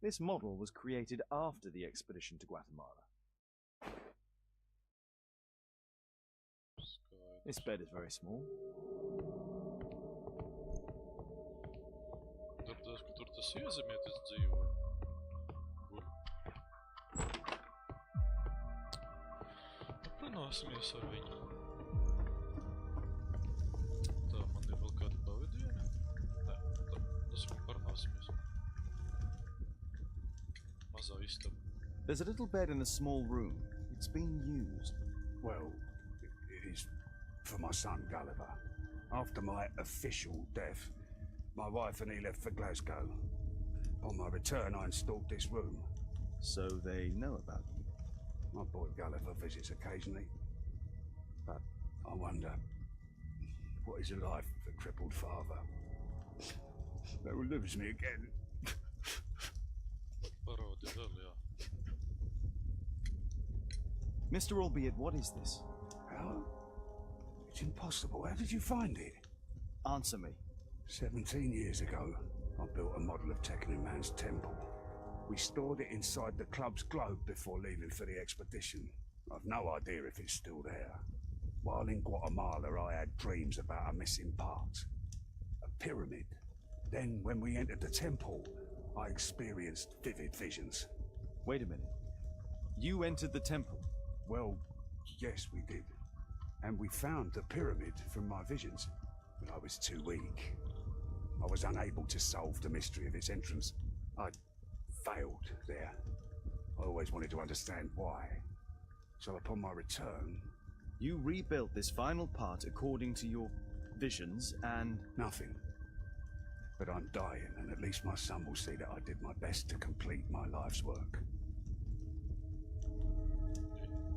This model was created after the expedition to Guatemala. This bed is very small. Tur tas iezemietis dzīvo. Kur? Aprunāsimies ar viņu. Tā, man ir vēl kāda pavadiena? Nē, tā, nesmu parunāsimies. Mazā istaba. There's a little bed in a small room. It's been used. Well, it is for my son Gulliver. After my official death, my wife and he left for Glasgow. On my return, I installed this room. So they know about you? My boy Gulliver visits occasionally. But I wonder, what is it like for the crippled father? Who lives me again? Parodi vēl, jā. Mr. Albiet, what is this? How? It's impossible. How did you find it? Answer me. 17 years ago, I built a model of Tiekam temple. We stored it inside the club's globe before leaving for the expedition. I've no idea if it's still there. While in Guatemala, I had dreams about a missing part. A pyramid. Then, when we entered the temple, I experienced vivid visions. Wait a minute. You entered the temple? Well, yes, we did. And we found the pyramid from my visions, but I was too weak. I was unable to solve the mystery of its entrance. I failed there. I always wanted to understand why. So upon my return... You rebuilt this final part according to your visions and... Nothing. But I'm dying, and at least my son will see that I did my best to complete my life's work.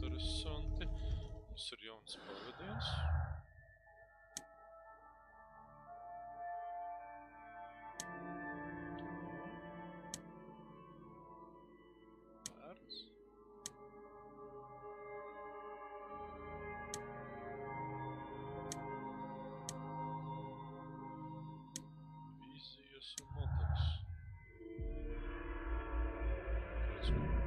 Interesanti. Mums ir jauns pavadiens. Vērts. Vīzijas un modelis. Kāds ko? Slimība.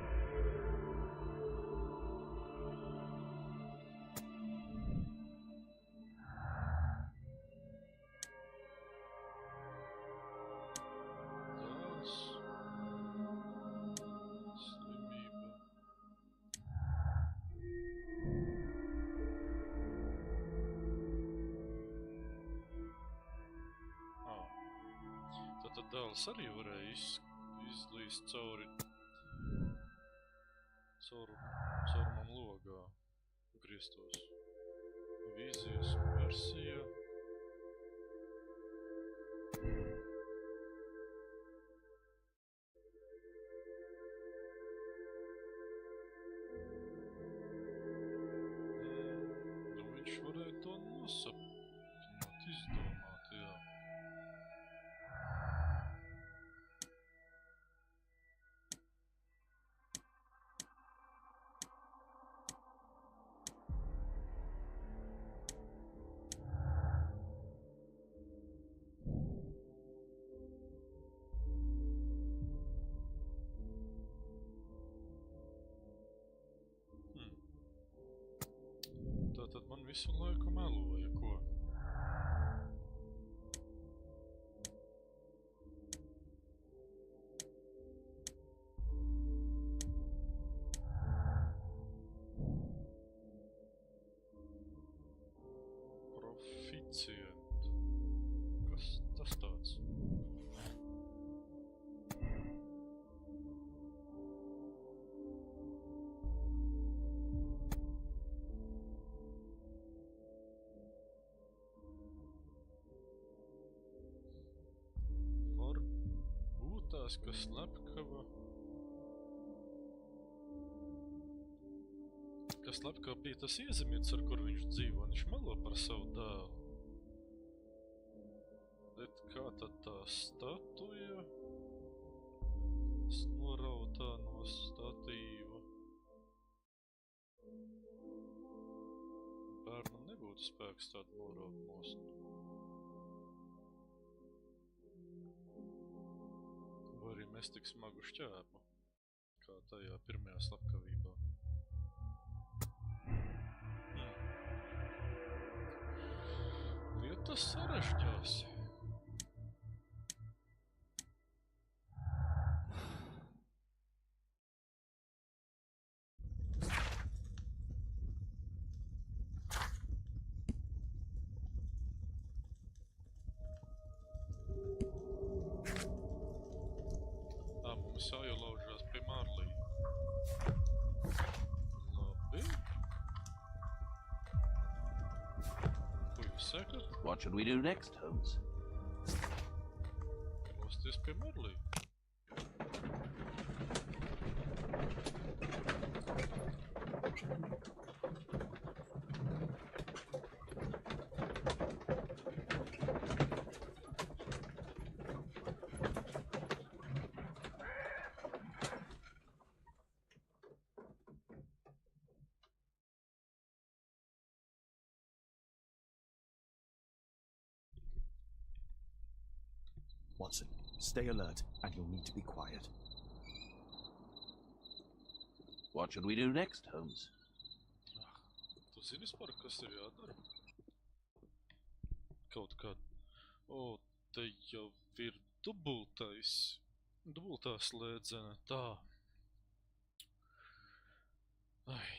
Tātad dēls arī varēja izlīst caurumam logā, grieztos. Vīzijas versija. Viņš varēja to nosapņot, izdomāt, jā. Tātad man visu laiku meloja, ko? Proficient. Kas tas tāds? Ka slepkava bija tas iezemietis, ar kur viņš dzīvo, viņš melo par savu dēlu. Bet kā tad tā statuja norautā no statīva? Bērnam nebūtu spēks tādu noraut nost. Arī mēs tik smagu šķēpu, kā tajā pirmajā slepkavībā. Lietas sarežģās. Mums jāielaužās pie Marlī. Labi. Who you second? What should we do next, Holmes? Losties pie Marlī. Watson, stay alert, and you'll need to be quiet. What should we do next, Holmes? Tu zini vispār, kas ir jādara? Kaut kād. O, te jau ir dubultā slēdzene, tā. Ai,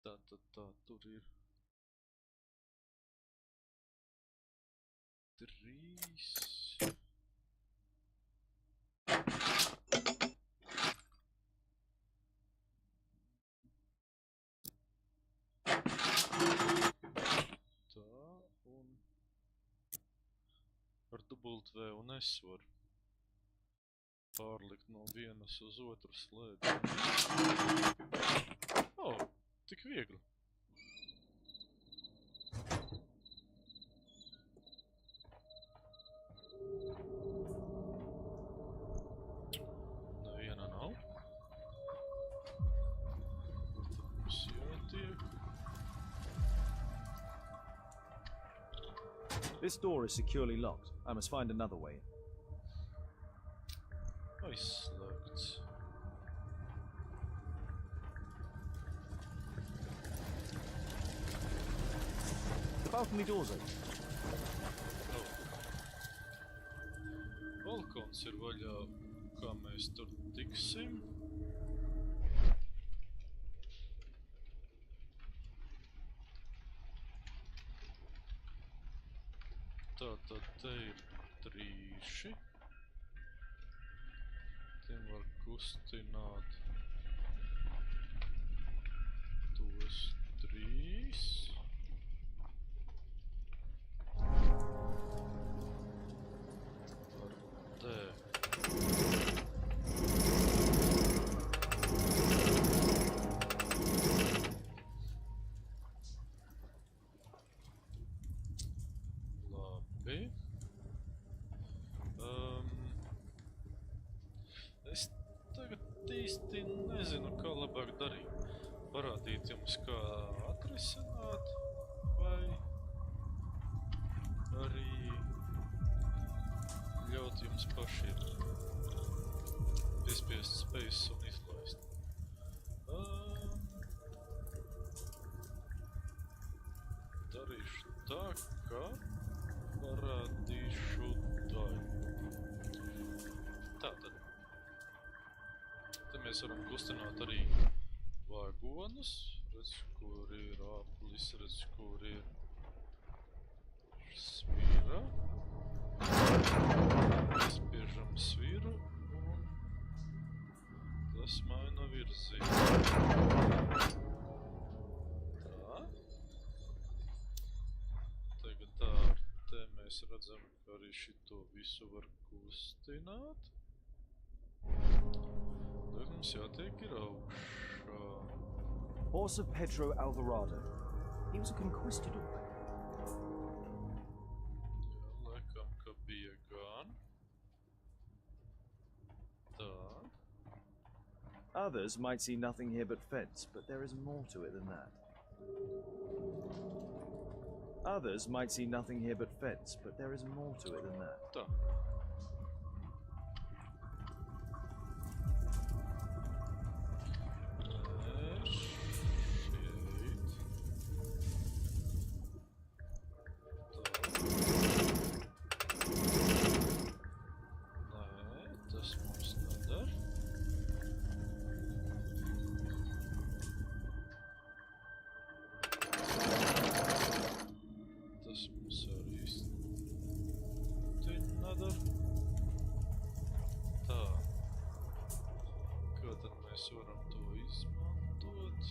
tā, tur ir 3... Ar dubult V un S var pārlikt no vienas uz otru slēdzi. O, tik viegli. This door is securely locked. I must find another way. Aizslēgts. The balcony door's open. Balkons ir vaļā, kā mēs tur tiksim. Tātad te ir trīši. Tiem var kustināt tos trīs. Var te. Labi. Es tagad īsti nezinu, kā labāk darīt. Parādīt jums, kā atrisināt, vai arī ļaut jums pašiem piespiest space un izlaist. Darīšu tā, ka parādīšu daļu. Tātad. Te mēs varam kustināt arī vagonus. Redz, kur ir aplis, redz, kur ir svira. Spiežam sviru un tas maina virzību. Tā. Tagad tā ar te mēs redzam, ka arī šito visu var kustināt. Tagad mums jātiek ir augšā. Horse of Pedro Alvarado. He was a conquistador. Jā, laikam, ka bija gan. Tā. Others might see nothing here but fence, but there is more to it than that. Others might see nothing here but fence, but there is more to it than that. Tā. Varam to izmantot.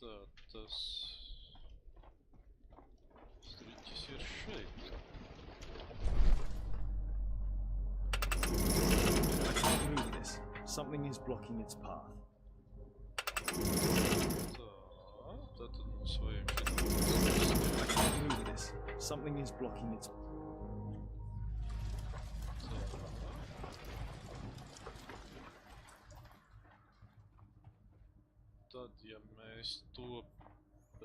Tā, tas striķis ir šeit. Move this. Something is blocking its path. Tā, tātad mums vajag šeit. Move this. Something is blocking its path. Tad, ja mēs to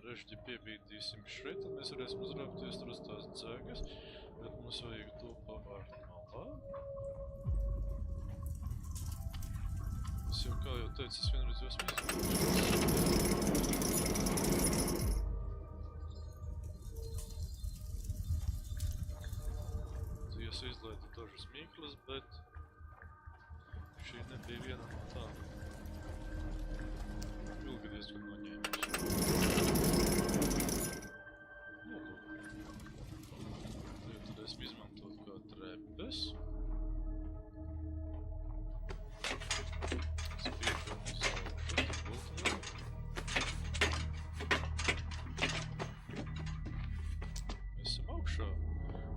režģi piebīdīsim šeit, tad mēs varēsim uzrāpties tur uz tās dzēgas, bet mums vajag to pavērt malā. Es jau, kā jau teicu, es vienreiz esmu izvēlējušies. Es izlaidu dažas mīklas, bet šī nebija viena no tām. Ilgi diezgan noņēmuši. Nu, tad esmu izmantot kā trepes. Spiežam uz augšu, tad būtu. Mēs esam augšā.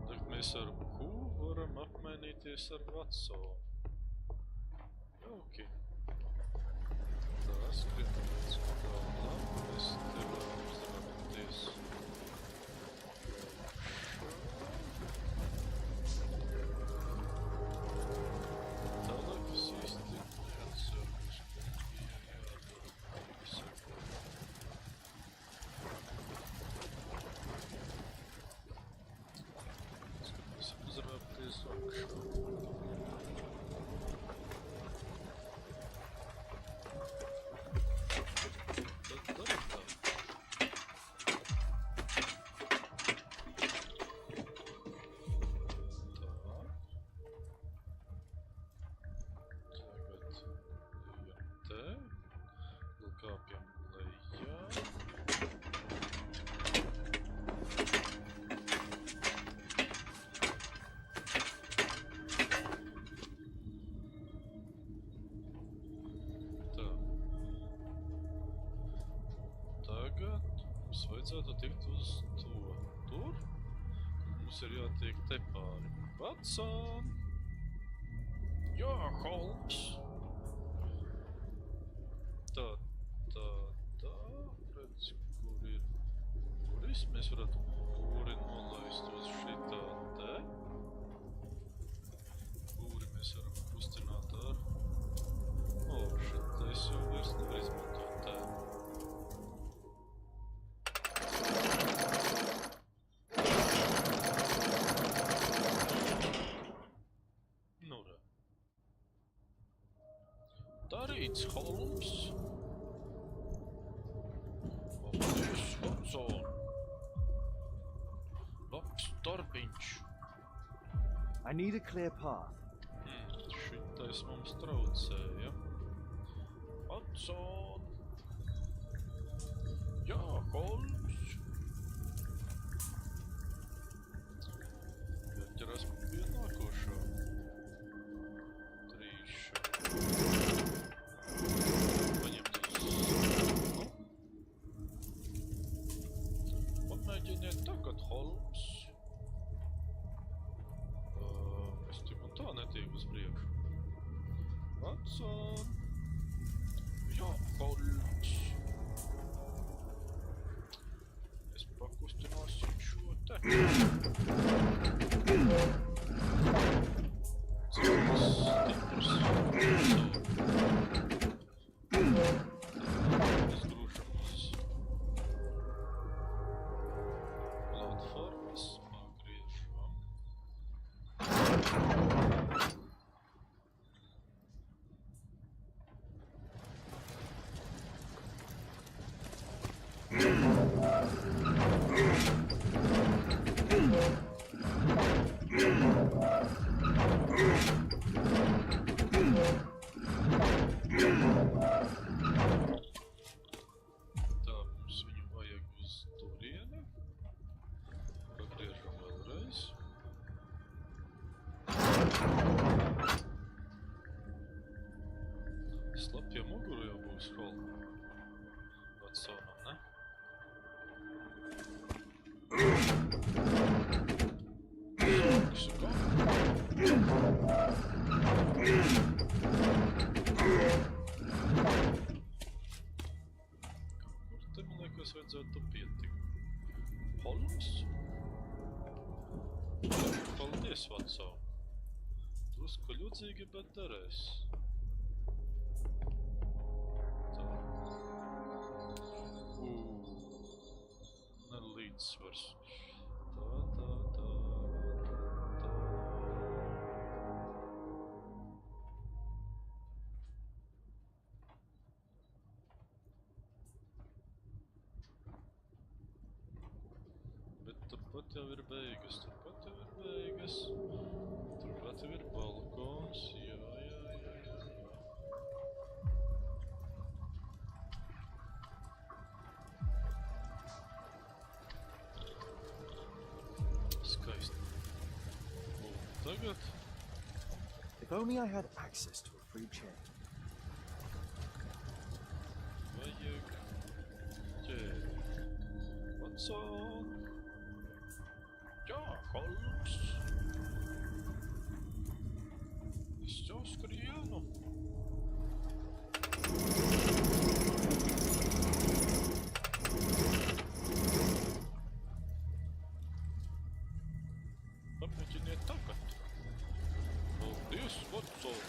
Tagad mēs ar Q varam apmainīties ar Vatsonu. Jauki. Tā, skrienam pēc galvā, mēs te varam uzrāpties. Tālāk es īsti neatceros, ka bija jādara. Kāpjam lejā. Tā. Tagad mums vajadzētu tikt uz to. Tur. Mums ir jātiek te pāri. Vatsām! Jā, Holmes! Tā. Redz, kur ir kuris. Mēs varētu kuri nolaist uz šitā te. Kuri mēs varam kustināt ar. O, šitais jau vairs nevar izmantot te. Nu, re. Darīts, Holmes! I need a clear path. Šitais mums traucēja. Watson! Jā, Holmes! Ķerās pie nākošā. Trīša. Paņemt uz sarunu. Pamēģiniet tagad, Holmes. Es tik un tā netiek uz priekšu. Watson! Jā, Holmes! Es pakustināsim šo te. Cits stiprs. Mēs grūšam uz platformas, pagriežam. Tā, mums viņu vajag uz turieni. Pagriežam vēlreiz. Slapja muguru jau būs Watsonam, ne? Saka. Kur te, man liekas, vajadzētu pietikt? Holmes? Paldies, Watson. Drusku ļudzīgi, bet derēs. Tā. Nelīdzsvars. Tā. Bet turpat jau ir beigas, turpat jau ir balkons, jā. Skaisti. Un tagad... If only I had access to a free chair. Vajag ķēri. Watson! Jā, Holmes! Es jau skrienu. Pamēģiniet tagad. Paldies, Watson!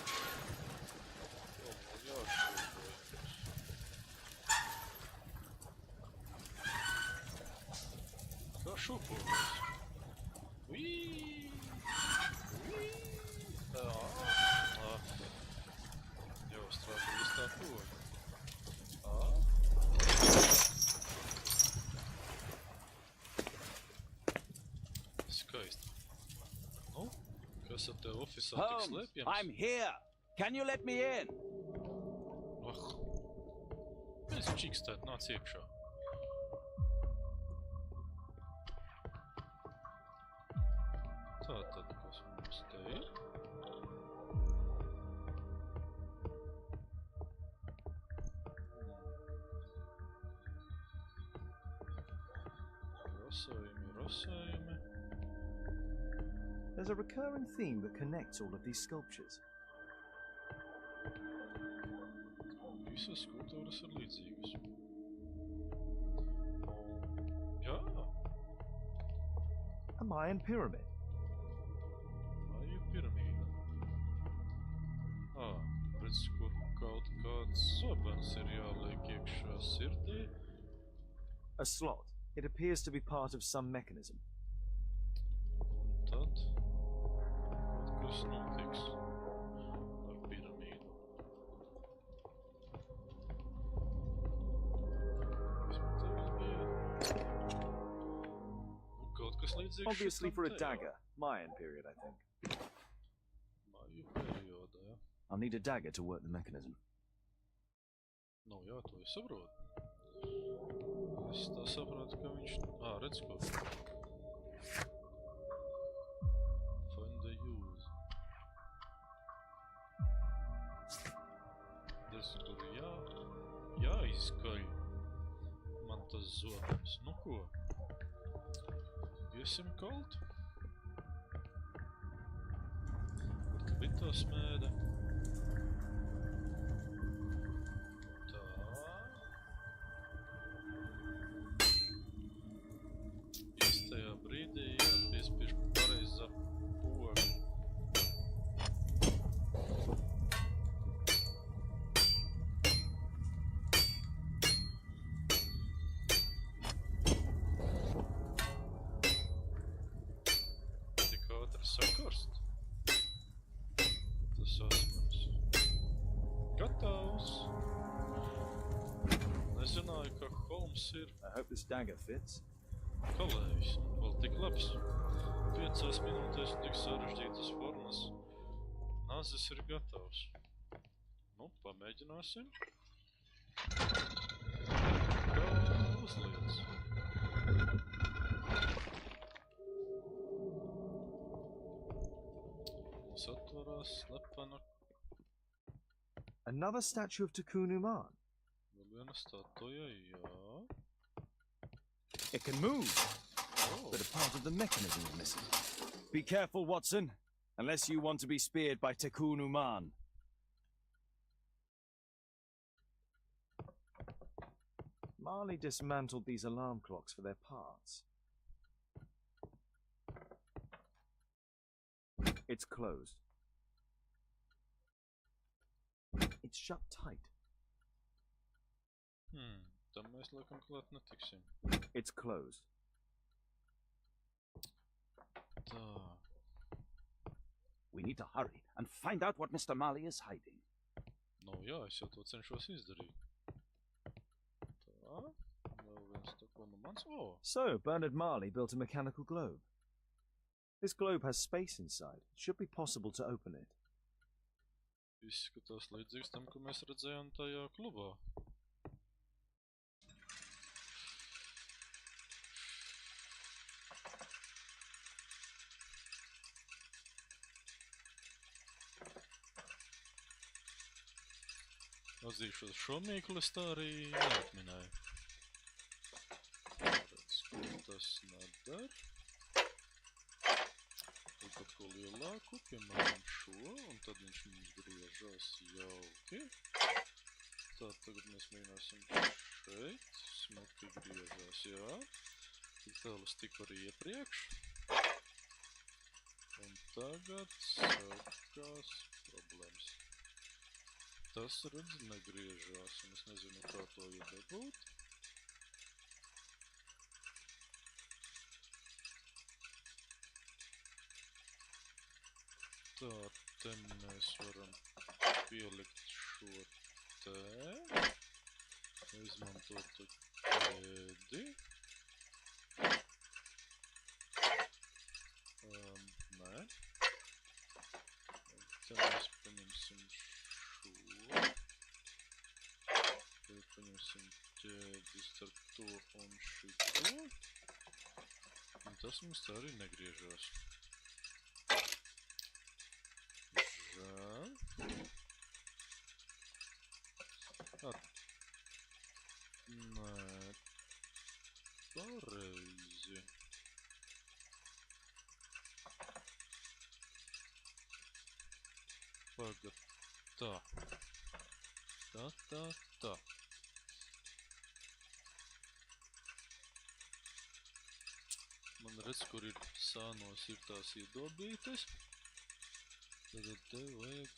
Jā, man jāšķirbojas. Kā šūpojas? Jau strādā viss tā poļa. Skaisti. Nu, kas ar te ofisā tik Holmes, slēpjams? I'm here. Can you let me in? Mēs čikstēt, nāc iekšā. Tātad, kas mums te ir? Rasējumi. There's a recurring theme that connects all of these sculptures. Visas skulptūras ir līdzīgas. Jā, A Mayan pyramid. māju piramīda. Redz, kur kaut kāds zobens ir jāliek iekšā sirdī. A slot. It appears to be part of some mechanism. Un tad kaut kas notiks ar piramīdu. Kas man te vēl bija? Un kaut kas līdzīgs Obviously šitam for a te. dagger. Mayan period, I think. Māju periodā, jā. I'll need a dagger to work the mechanism. Nu jā, to es saprotu. Es tā saprotu, ka viņš... redz ko. Find the use. Tas, kur jāizkaļ man tas zobens. Nu ko? Iesim kalt? Kur tu bija tā smēde? Brīdī jāpiespiež pareizā poga. Tik ātri sakarst. Tas asmens. Gatavs. Nezināju, ka Holmes ir I hope this dagger fits. kalējis. Vēl tik labs. 5 minūtēs tik sarežģītas formas. Nazis ir gatavs. Nu, pamēģināsim. Kā uzliec. Mums atvarās slepena. Another statue of Turpinam. Vēl viena statuja, jā. It can move, Oh, but a part of the mechanism is missing. Be careful, Watson, unless you want to be speared by Turpinam. Marley dismantled these alarm clocks for their parts. It's closed. It's shut tight. Tam mēs laikam klāt netiksim. It's closed. Tā. We need to hurry and find out what Mr. Marley is hiding. Nu jā, es jau to cenšos izdarīt. Tā. Vēl viens Turpinams. So, Bernard Marley built a mechanical globe. This globe has space inside. It should be possible to open it. Izskatās līdzīgs tam, ko mēs redzējām tajā klubā. Atzīšos, šo mīklu es tā arī neatminēju. Redz, ko tas nedara. Kaut ko lielāku, piemēram šo, un tad viņš mums griežās jauki. Tā, tagad mēs mēģināsim šeit. Smuki griežās, jā. Tik tālu es tiku arī iepriekš. Un tagad sākās problēmas. Tas, redz, negriežās, un es nezinu, kā to iedabūt. Tā, te mēs varam pielikt šo te. Izmantot ķēdi. Nē. Te mēs paņemsim šo. Tad paņemsim ķēdi starp to un šito. Un tas mums tā arī negriežās. Žēl. Nē. Pareizi. Pagad. Tā. Tā. Man redz, kur ir sānos ir tās iedobītes. Tad te vajag...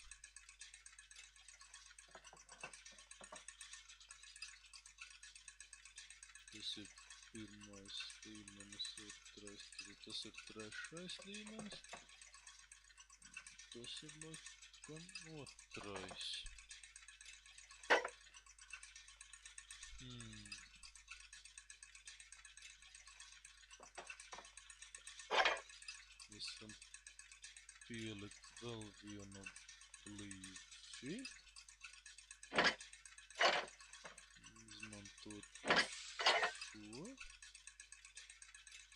Tas ir pirmais līmenis, otrais, tad tas ir trešais līmenis. Tas ir laikam otrais. Esam pielikt vēl vienu līdzi. Izmantot šo.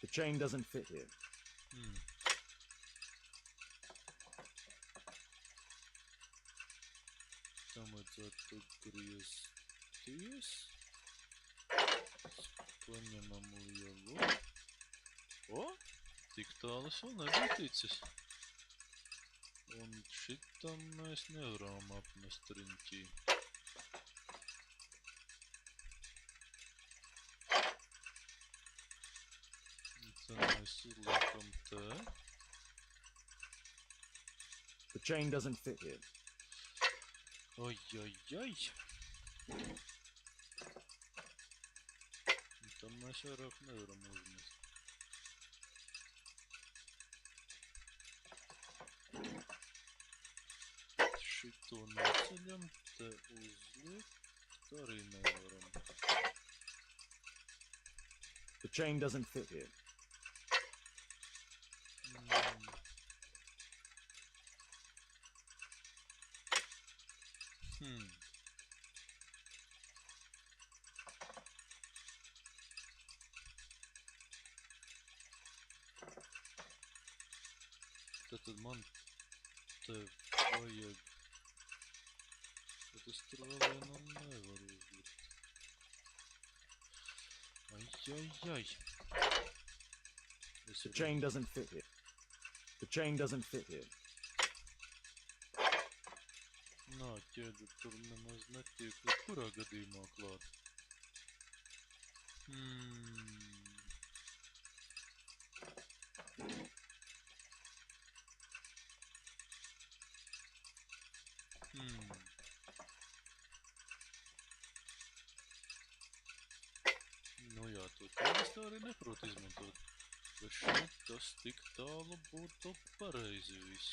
The chain doesn't fit here. Tam vajadzētu griezties. Paņemam lielu. O! Tik tālu es vēl nebiju ticis. Un šitam mēs nevaram apmest riņķī. Tad mēs uzliekam te. The chain doesn't fit here. Oi. Un tam mēs vairāk nevaram uzmest. Šito noceļam, te uzliekt arī nevaram. The chain doesn't fit here. Tad man te vajag... Tad es tur vēl vienam nevaru uzlikt. Ai. The chain doesn't fit here. The chain doesn't fit here. Nā, ķēde tur nemaz netiek kurā gadījumā klāt. Nu jā, to ķēdes tā arī neprot izmantot. Bet šeit tas tik tālu būtu pareizi viss.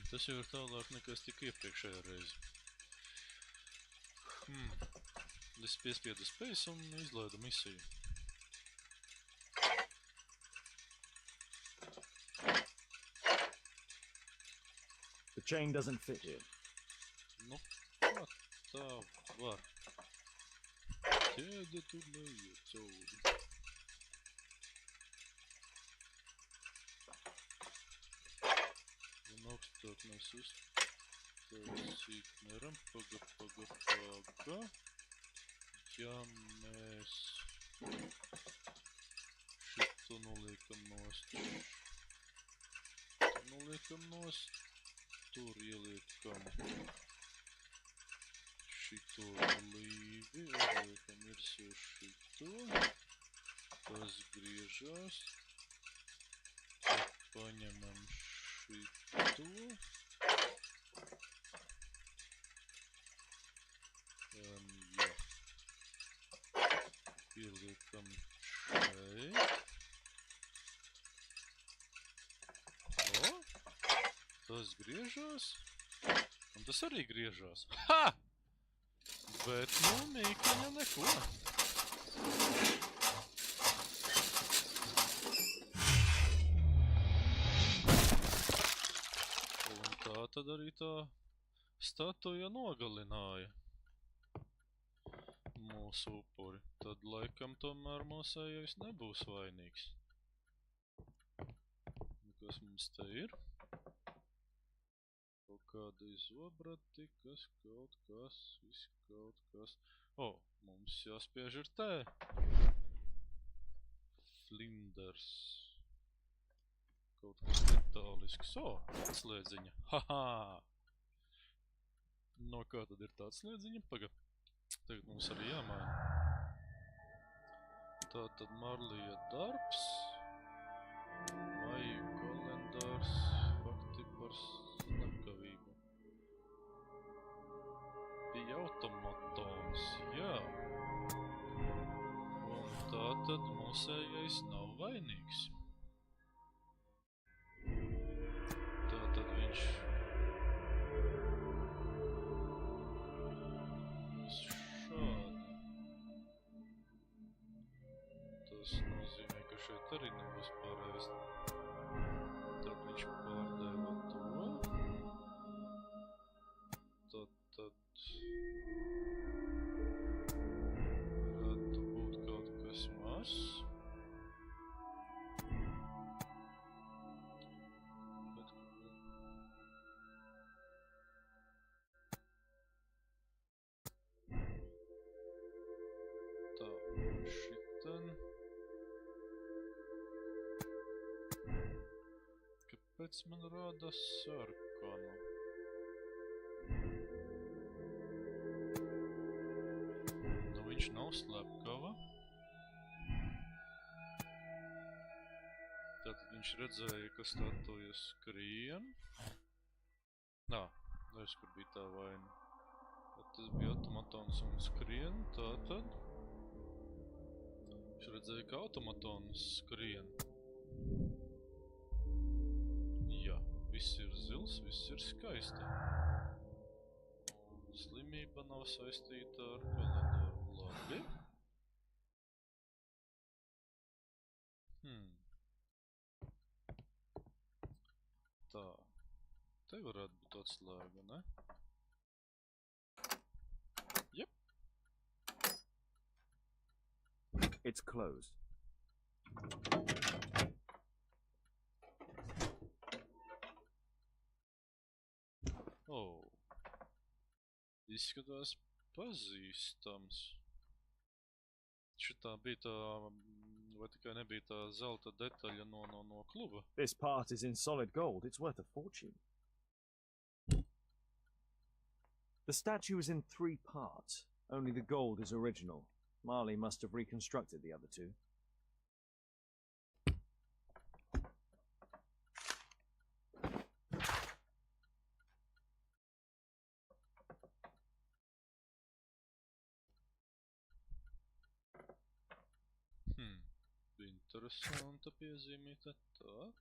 Tas jau ir tālāk nekā es tik iepriekšējā reizi. Es piespiedu space un izlaidu misiju. The chain doesn't fit here. Nu, kā tā var? Ķēde tur neiet cauri. Un augstāk mēs uztaisīt nevaram. Paga. Ja mēs šito noliekam nost. Tur noliekam nost. Tur ieliekam šito līvi, ieliekam virsū šito, tas griežās, tad paņemam šito, jā, ieliekam šeit, tas griežās, un tas arī griežās. Ha! Bet, nu, mīkiņa neko. Un tā tad arī tā statuja nogalināja mūsu upuri. Tad laikam tomēr mūsējais nebūs vainīgs. Kas mums te ir? Kaut kādi zobrati, kas, kaut kas, viss kaut kas. O, mums jāspiež ir te. Flinders. Kaut kas metālisks. O, atslēdziņa. Haha! No kā tad ir tā atslēdziņa? Paga. Tagad mums arī jāmaina. Tā tad Marlija darbs. Maiju kalendārs. Fakti par slepkavību. Bija automatons, jā. Un tā tad mūsējais nav vainīgs. Tā tad viņš... Tas nozīmē, ka šeit arī nebūs pareizi. Tad viņš pārdeva to. Tad varētu būt kaut kas mazs. Tā, šitan. Kāpēc man rāda sarkanu? Nu, viņš nav slepkava. Tātad viņš redzēja, ka statujas skrien. Nā, es kur bija tā vaina. Tad tas bija automatons un skrien, tātad. Viņš redzēja, ka automatons skrien. Viss ir zils, viss ir skaisti. Slimība nav saistīta ar kalendāru. Labi. Tā. Te varētu būt atslēga, ne? Jep. It's closed. Oh. Izskatās pazīstams. Šitā bija tā, vai tikai nebija tā zelta detaļa no kluba? This part is in solid gold. It's worth a fortune. The statue is in 3 parts. Only the gold is original. Marley must have reconstructed the other 2. Interesanta piezīmīta tā.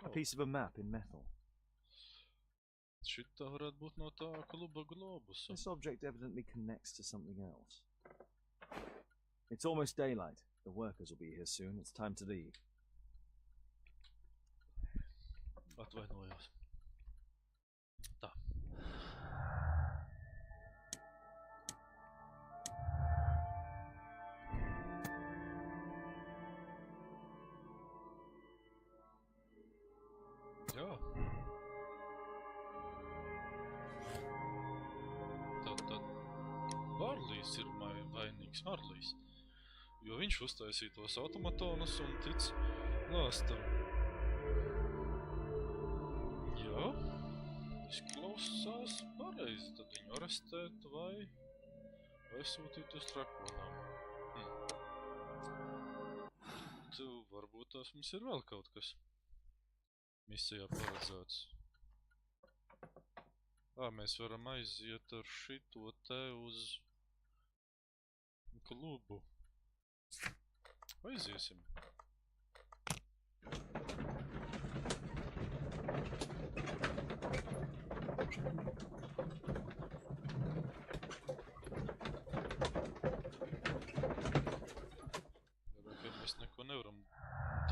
A piece of a map in metal. Šitā varētu būt no tā kluba globusa. This object evidently connects to something else. It's almost daylight. The workers will be here soon. It's time to leave. Atvainojos. Tā. Jā. Tad Marlijs ir vainīgs Marlijs. Jo viņš uztaisīja tos automatonus un tic lāstam. Jā, izklausās pareizi, tad viņu arestēt vai sūtīt uz trakonām. Varbūt tās mums ir vēl kaut kas misijā paredzēts. Mēs varam aiziet ar šito te uz klubu. Aiziesim.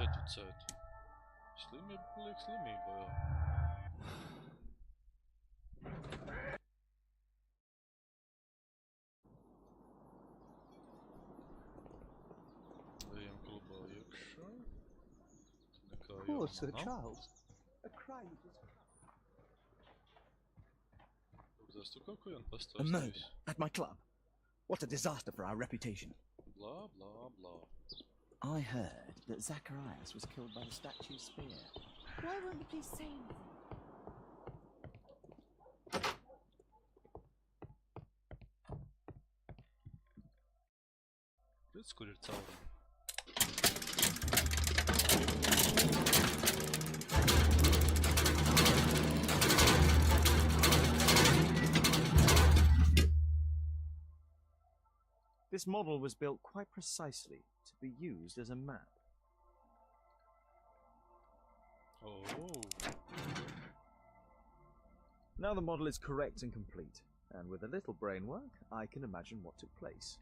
educēt. Slimība paliek slimība, jā. Ejam klubā iekšā. Nekā Poor jauna Sir nav. Charles. A crime was... Lūdzu, tu kaut ko jaunu A pastāstīsi? murder at my club. What a disaster for our reputation. Blā, blā, blā. I heard that Zacharias was killed by the statue's spear. Why won't the police say anything? Redz, kur ir caurumi. This model was built quite precisely to be used as a map. Oh. Now the model is correct and complete, and with a little brain work, I can imagine what took place.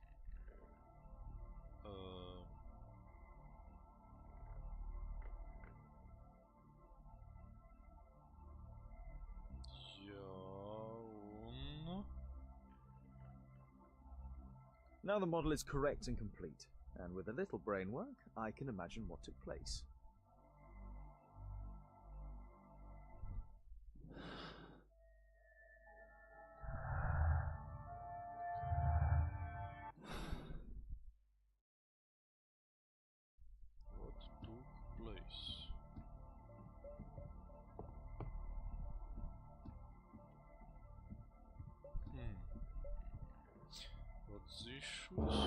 Now the model is correct and complete, and with a little brain work, I can imagine what took place. What took place? Atzīšos.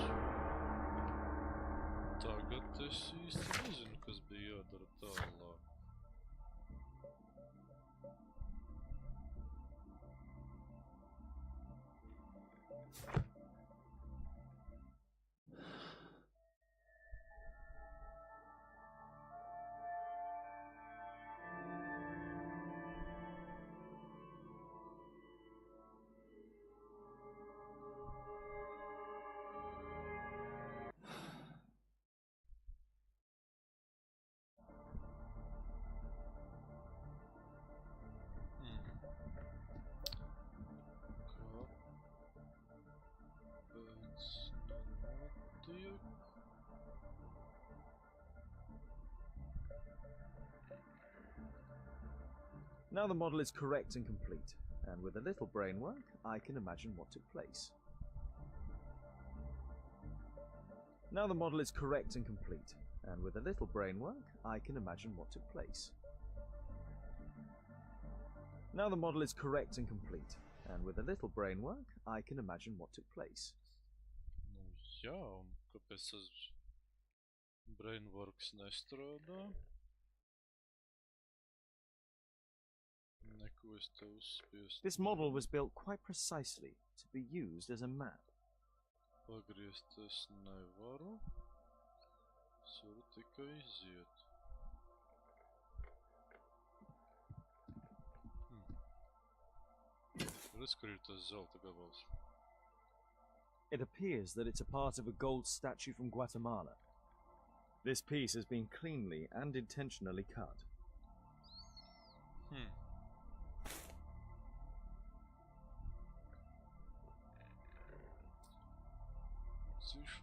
Tagad es īsti nezinu, kas bija jādara tālāk. Now the model is correct and complete, and with a little brain work, I can imagine what took place. Now the model is correct and complete, and with a little brain work, I can imagine what took place. Now the model is correct and complete, and with a little brain work, I can imagine what took place. Nu jā, un kāpēc tas brainworks nestrādā? Neko es tev uzspiest. This model was built quite precisely to be used as a map. Pagriezt es nevaru. Es varu tikai iziet. Redz, kur ir tas zelta gabals. It appears that it's a part of a gold statue from Guatemala. This piece has been cleanly and intentionally cut.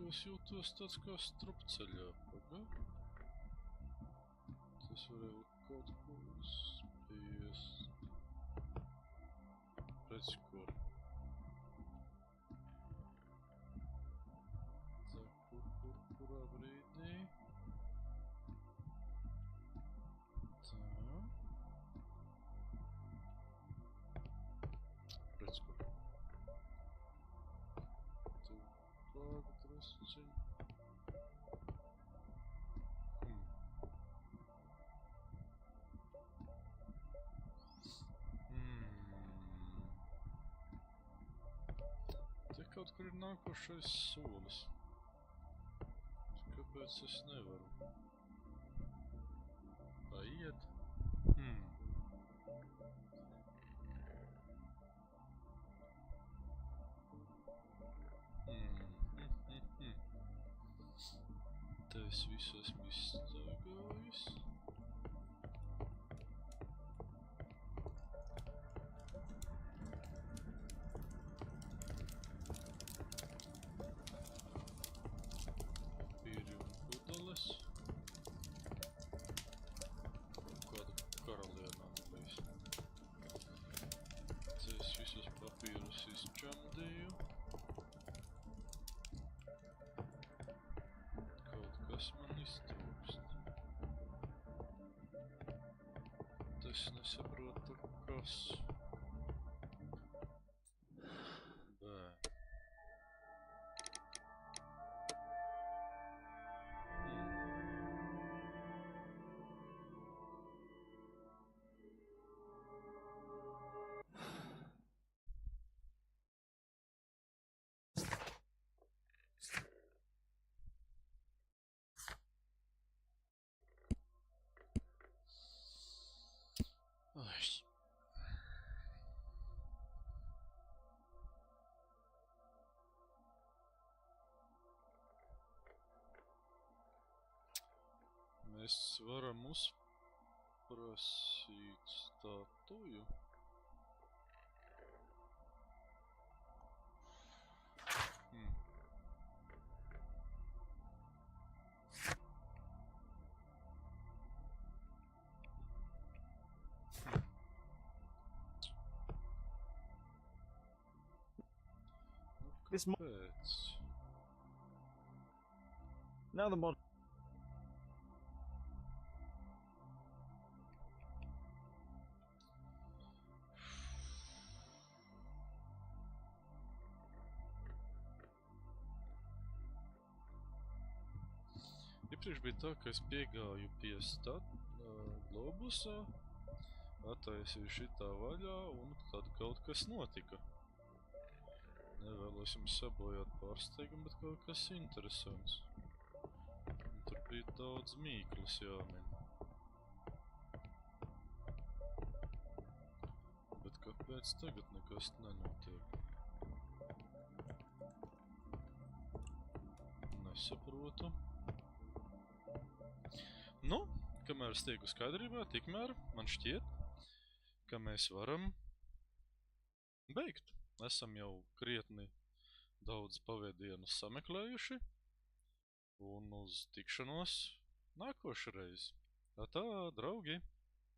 Es jūtos tāds kā strupceļā, paga. Tas varēja kaut ko spiest. Redz, kur. Kurā brīdī. Tā. Redz, kur. Te kaut kur ir nākošais solis. Kāpēc es nevaru? Paiet? Te es visu esmu izstaigājis. Papīri un pudeles. Kāda karalienā bijis. Es visus papīrus izčamdīju. Kaut kas man iztrūkst. Es nesaprotu, kas. Bē. Ai. Mēs varam uzprasīt statuju. This Pēc. now the mod. Iepriekš bija tā, ka es piegāju pie globusa, attaisīju šitā vaļā un tad kaut kas notika. Nevēlos jums sabojāt pārsteigumu, bet kaut kas interesants. Un tur bija daudz mīklas jāmin. Bet kāpēc tagad nekas nenotiek? Nesaprotu. Nu, kamēr es tieku skaidrībā, tikmēr man šķiet, ka mēs varam beigt. Esam jau krietni daudz pavēdienus sameklējuši un uz tikšanos nākošreiz. Tā, draugi!